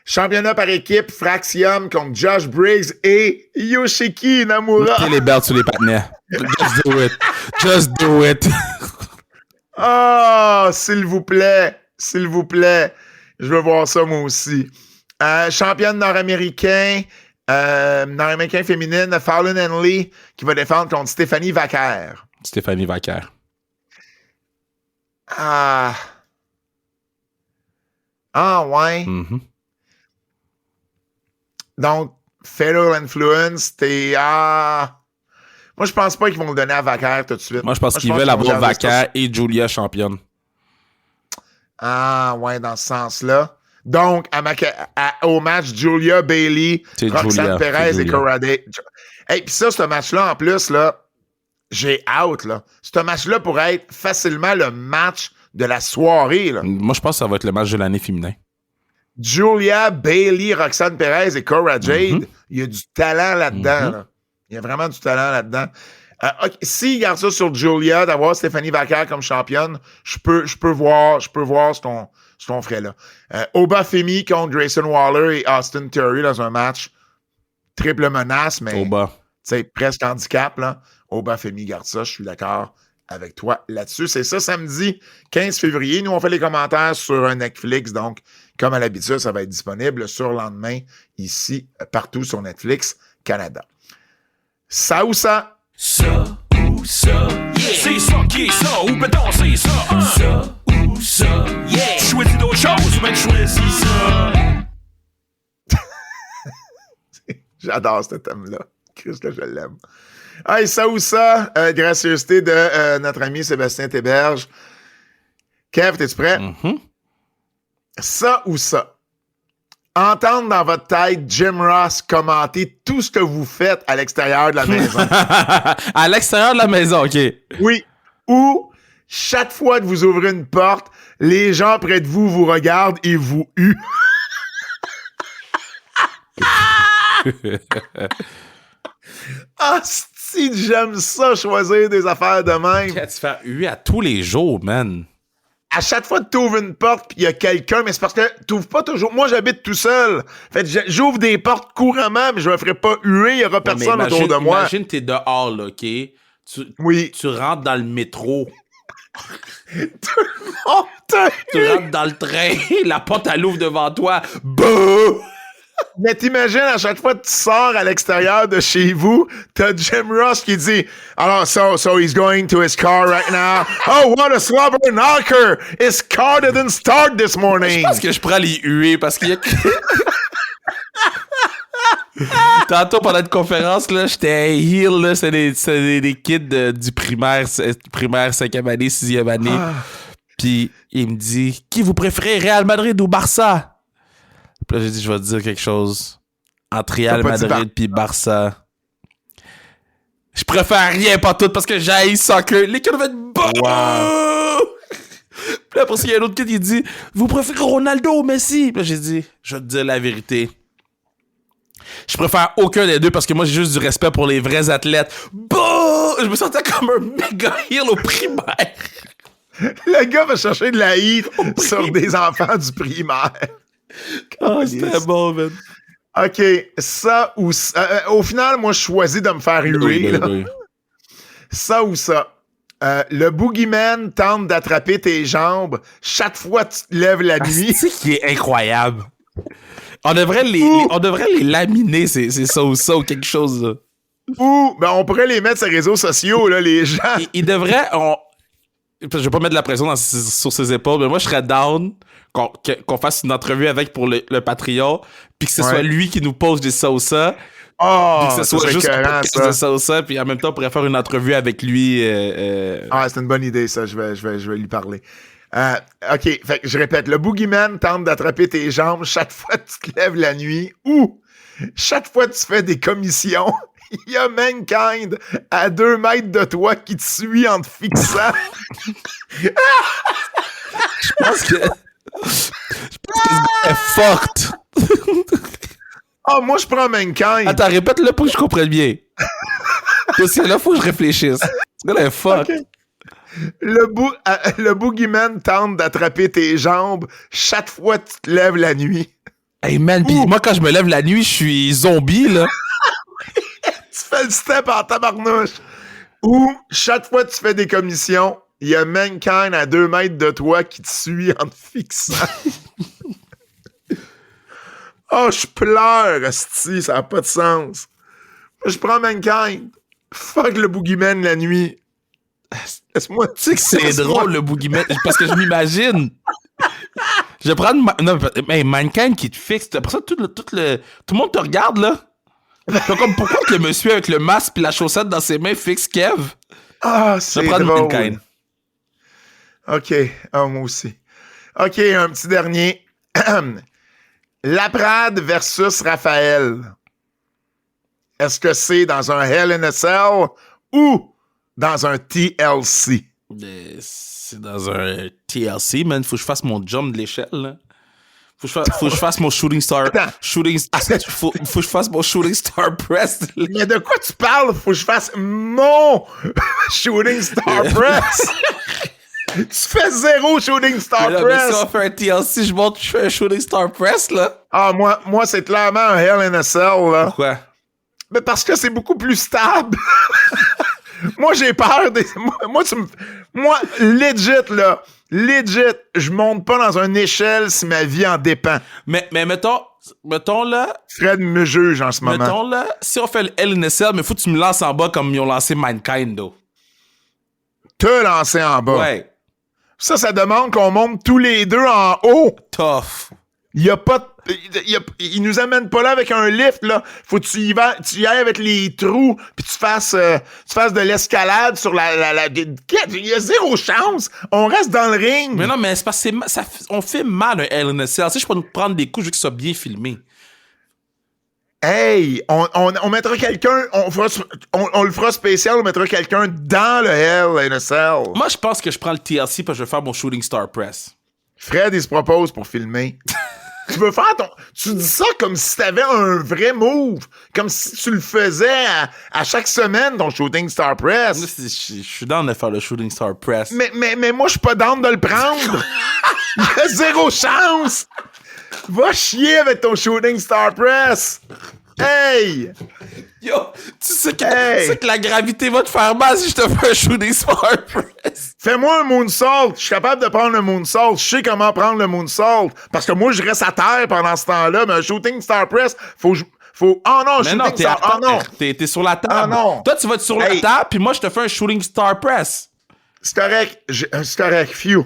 Championnat par équipe, Fraxium contre Josh Briggs et Yoshiki Inamura. Mettez les belts sur les partenaires. Just do it. Oh, s'il vous plaît. Je veux voir ça, moi aussi. Championne nord-américain féminine, Fallon Henley, qui va défendre contre Stéphanie Vaquer. Ah, ouais. Mm-hmm. Donc, Fatal Influence, moi, je pense pas qu'ils vont le donner à Vaquer tout de suite. Moi, je pense qu'ils veulent avoir Vaquer et Julia championne. Ah, ouais, dans ce sens-là. Donc, au match, Julia Bayley, Roxanne Perez et Cora Jade. Hey, puis ça, ce match-là, en plus, là, j'ai out, là. Ce match-là pourrait être facilement le match de la soirée, là. Moi, je pense que ça va être le match de l'année féminin. Julia Bayley, Roxanne Perez et Cora Jade, il y a du talent là-dedans, là. Il y a vraiment du talent là-dedans. Okay. S'il garde ça sur Julia, d'avoir Stéphanie Vaquer comme championne, je peux voir ce qu'on ferait là. Obafemi contre Grayson Waller et Austin Theory dans un match triple menace, mais presque handicap, là. Obafemi garde ça, je suis d'accord avec toi là-dessus. C'est ça, samedi 15 février. Nous, on fait les commentaires sur un Netflix, donc, comme à l'habitude, ça va être disponible sur le lendemain, ici, partout sur Netflix Canada. Ça ou ça? Ça ou ça, yeah. C'est ça qui est ça, ou peut-on c'est ça? Ça ou ça, yeah. Choisis d'autres choses. ben choisis ça. J'adore ce thème-là. Christ que je l'aime. Hey, ça ou ça, gracieuseté de notre ami Sébastien Théberge. Kev, t'es-tu prêt? Mm-hmm. Ça ou ça. Entendre dans votre tête Jim Ross commenter tout ce que vous faites à l'extérieur de la maison. À l'extérieur de la maison, OK. Oui. Ou, chaque fois que vous ouvrez une porte, les gens près de vous vous regardent et vous huent. Ah, si j'aime ça, choisir des affaires de même. Tu fais huer à tous les jours, man. À chaque fois que tu ouvres une porte pis il y a quelqu'un, mais c'est parce que tu ouvres pas toujours. Moi, j'habite tout seul. Fait que j'ouvre des portes couramment, mais je me ferai pas huer, il y aura personne autour de moi. Imagine, t'es dehors, là, OK? Oui. Tu rentres dans le métro. Oh, Tu rentres dans le train, la porte, elle ouvre devant toi. Bouh! Mais t'imagines, à chaque fois que tu sors à l'extérieur de chez vous, t'as Jim Ross qui dit alors, so he's going to his car right now. Oh, what a slobber knocker! His car didn't start this morning. Je pense que je prends les huées parce qu'il y a... Tantôt, pendant une conférence, là, j'étais heel, là, c'est des kids du primaire 5e année, 6e année. Puis il me dit, qui vous préférez, Real Madrid ou Barça? Puis là, j'ai dit, je vais te dire quelque chose. Entre Real Madrid puis Barça. Je préfère rien, pas tout, parce que j'haïs soccer. Les kids vont être bon! Wow. Puis après, il y a un autre kid qui dit, vous préférez Ronaldo ou Messi? Puis là, j'ai dit, je vais te dire la vérité. Je préfère aucun des deux parce que moi, j'ai juste du respect pour les vrais athlètes. Bah! Je me sentais comme un méga heel au primaire. Le gars va chercher de la hate sur des enfants du primaire. Oh, c'était bon, man. OK, ça ou ça. Au final, moi, je choisis de me faire huer. Oui. Ça ou ça. Le boogeyman tente d'attraper tes jambes chaque fois que tu te lèves la nuit. C'est qui est incroyable. On devrait les laminer, c'est ça ou quelque chose. Là. Ou, ben, on pourrait les mettre sur les réseaux sociaux, là, les gens. Ils devraient... Je vais pas mettre de la pression sur ses épaules, mais moi, je serais down qu'on fasse une entrevue avec pour le Patreon, puis que ce soit lui qui nous pose des ça ou ça. Oh, que ce soit juste de ça ou ça, puis en même temps, on pourrait faire une entrevue avec lui. Ah, c'est une bonne idée, ça. Je vais lui parler. OK, fait que je répète. Le boogeyman tente d'attraper tes jambes chaque fois que tu te lèves la nuit ou chaque fois que tu fais des commissions. Il y a Mankind à 2 mètres de toi qui te suit en te fixant. Je pense que c'est fucked. Ah, moi, je prends Mankind. Attends, répète-le pour que je comprenne bien. Parce que là, faut que je réfléchisse. Ce gars-là est fucked. Okay. Le boogeyman tente d'attraper tes jambes chaque fois que tu te lèves la nuit. Hey man, pis moi, quand je me lève la nuit, je suis zombie, là. Tu fais le step en tabarnouche. Ou, chaque fois que tu fais des commissions, il y a Mankind à 2 mètres de toi qui te suit en te fixant. Oh, je pleure, asti, ça n'a pas de sens. Je prends Mankind. Fuck le boogeyman la nuit. Laisse-moi. Tu sais que c'est drôle, le boogeyman, parce que je m'imagine. Je vais prendre... Non, mais Mankind qui te fixe. Après ça, tout le monde te regarde, là. C'est comme, pourquoi que le monsieur avec le masque et la chaussette dans ses mains fixe Kev? Ah, c'est drôle. Mankind. OK. Ah, moi aussi. OK, un petit dernier. Laprade versus Raphaël. Est-ce que c'est dans un Hell in a Cell ou dans un TLC? C'est dans un TLC, man. Faut que je fasse mon jump de l'échelle, là. Faut que je fasse mon shooting star. Faut que je fasse mon shooting star press. Mais de quoi tu parles? Faut que je fasse mon shooting star press. Tu fais 0 shooting star press. Mais si on fait un TLC, je fais un shooting star press, là. Ah, moi c'est clairement un Hell in a Cell, là. Pourquoi? Mais parce que c'est beaucoup plus stable. Moi, j'ai peur des... Moi, legit, je monte pas dans une échelle si ma vie en dépend. Mais mettons là... Fred me juge en ce moment. Mettons là, si on fait le LNSL, mais faut que tu me lances en bas comme ils ont lancé Mankind, though. Te lancer en bas. Ouais. Ça demande qu'on monte tous les deux en haut. Tough. Il y a pas il nous amène pas là avec un lift, là. Faut que tu y ailles avec les trous, puis tu fasses de l'escalade sur la il y a zéro chance. On reste dans le ring. Mais non, mais c'est parce que on fait mal un Hell in a Cell. Tu sais, je peux nous prendre des coups, je veux que ça soit bien filmé. Hey, on mettra quelqu'un, on le fera spécial, on mettra quelqu'un dans le Hell in a Cell. Moi, je pense que je prends le TLC parce que je vais faire mon Shooting Star Press. Fred, il se propose pour filmer. Tu dis ça comme si t'avais un vrai move. Comme si tu le faisais à chaque semaine, ton Shooting Star Press. Je suis down de faire le Shooting Star Press. Mais moi, je suis pas down de le prendre. Il y a zéro chance. Va chier avec ton Shooting Star Press. Hey! Yo, tu sais que la gravité va te faire mal si je te fais un Shooting Star Press. Fais-moi un moonsault. Je suis capable de prendre le moonsault. Je sais comment prendre le moonsault. Parce que moi, je reste à terre pendant ce temps-là. Mais un Shooting Star Press, faut... Oh non, mais Shooting non, Star... Oh non! T'es sur la table. Ah non! Toi, tu vas être sur la table, puis moi, je te fais un Shooting Star Press. C'est correct. C'est correct. Phew.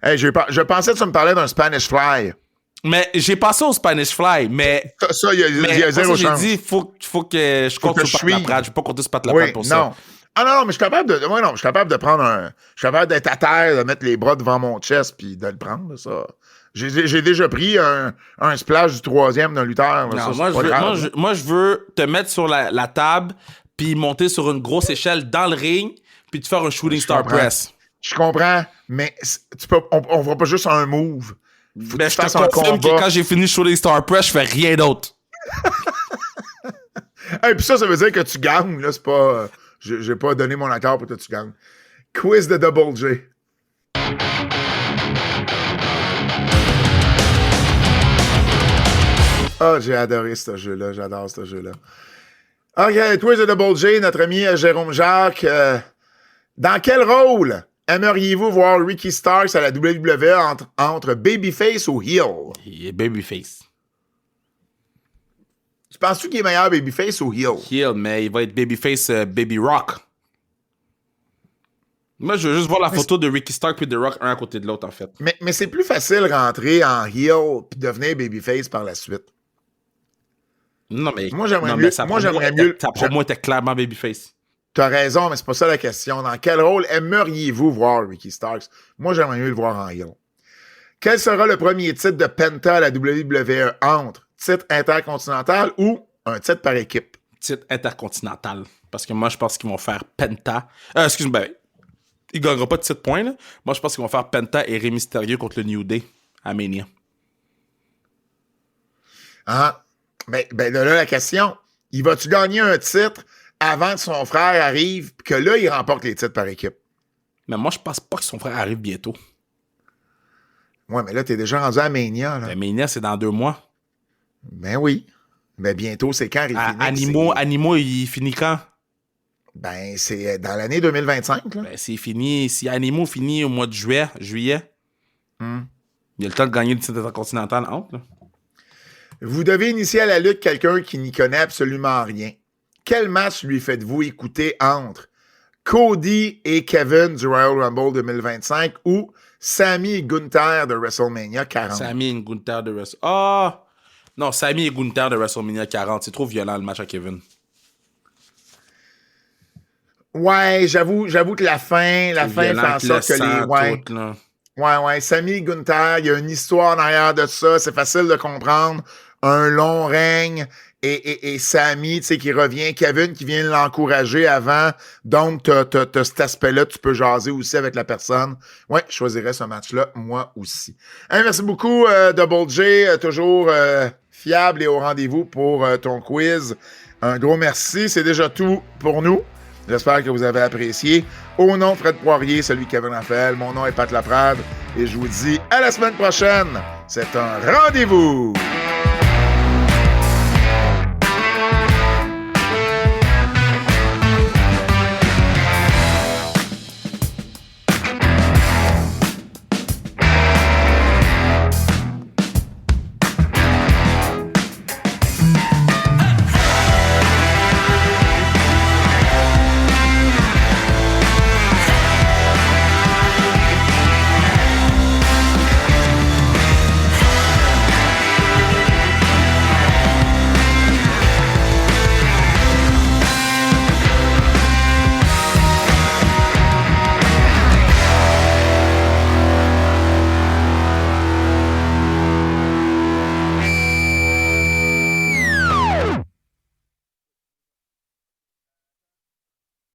Hey, je pensais que tu me parlais d'un Spanish Fly. Mais j'ai passé au Spanish Fly, mais... Ça, il y a zéro chance. J'ai dit, faut que je compte sur Pat Laprade. Je vais pas compter sur Pat Laprade pour ça. Ah non, mais je suis capable de... Moi, non, je suis capable de prendre un... Je suis capable d'être à terre, de mettre les bras devant mon chest, puis de le prendre, ça. J'ai déjà pris un splash du 3e d'un lutteur. Non, moi, je veux te mettre sur la table, puis monter sur une grosse échelle dans le ring, puis te faire un Shooting Star Press. Je comprends, mais on fera pas juste un move. Ben, je te confirme que quand j'ai fini Shooting Star Press, je fais rien d'autre. Et puis ça veut dire que tu gagnes, là, c'est pas... j'ai pas donné mon accord pour que tu gagnes. Quiz de Double J. J'ai adoré ce jeu-là. J'adore ce jeu-là. OK, Quiz de Double J, notre ami Jérôme Jacques. Dans quel rôle aimeriez-vous voir Ricky Starks à la WWE entre Babyface ou Heel? Babyface. Tu penses-tu qu'il est meilleur Babyface ou Heel? Heel, mais il va être Babyface Baby Rock. Moi, je veux juste voir la photo de Ricky Stark et de Rock un à côté de l'autre, en fait. Mais c'est plus facile rentrer en Heel puis devenir Babyface par la suite. Non, mais... Moi, j'aimerais mieux... Ta promo était clairement Babyface. T'as raison, mais c'est pas ça la question. Dans quel rôle aimeriez-vous voir Ricky Starks? Moi, j'aimerais mieux le voir en heel. Quel sera le premier titre de Penta à la WWE entre titre intercontinental ou un titre par équipe? Titre intercontinental. Parce que moi, je pense qu'ils vont faire Penta. Excuse-moi, il gagnera pas de titre point, là. Moi, je pense qu'ils vont faire Penta et Rey Mysterio contre le New Day à Mania. Ah, ben là, la question, il va-tu gagner un titre avant que son frère arrive, que là, il remporte les titres par équipe? Mais moi, je pense pas que son frère arrive bientôt. Ouais, mais là, t'es déjà rendu à Mania, là. Mania, c'est dans 2 mois. Ben oui. Mais bientôt, c'est quand, Animo, il finit quand? Ben, c'est dans l'année 2025, là. Ben, c'est fini. Si Animo finit au mois de juillet, il y a le temps de gagner le titre intercontinental entre, là. Vous devez initier à la lutte quelqu'un qui n'y connaît absolument rien. Quel match lui faites-vous écouter entre Cody et Kevin du Royal Rumble 2025 ou Sami et Gunther de WrestleMania 40? Sami et Gunther de WrestleMania... Ah! Non, Sami et Gunther de WrestleMania 40. C'est trop violent, le match à Kevin. Ouais, j'avoue que la fin fait en sorte que les... Ouais, Sami et Gunther, il y a une histoire en arrière de ça. C'est facile de comprendre. Un long règne. Et Sami, tu sais, qui revient. Kevin qui vient l'encourager avant. Donc, t'as cet aspect-là. Tu peux jaser aussi avec la personne. Ouais, je choisirais ce match-là, moi aussi. Hey, merci beaucoup, Double J. Toujours fiable et au rendez-vous pour ton quiz. Un gros merci. C'est déjà tout pour nous. J'espère que vous avez apprécié. Au nom de Fred Poirier, celui de Kevin Raphaël, mon nom est Pat Laprade et je vous dis à la semaine prochaine. C'est un rendez-vous!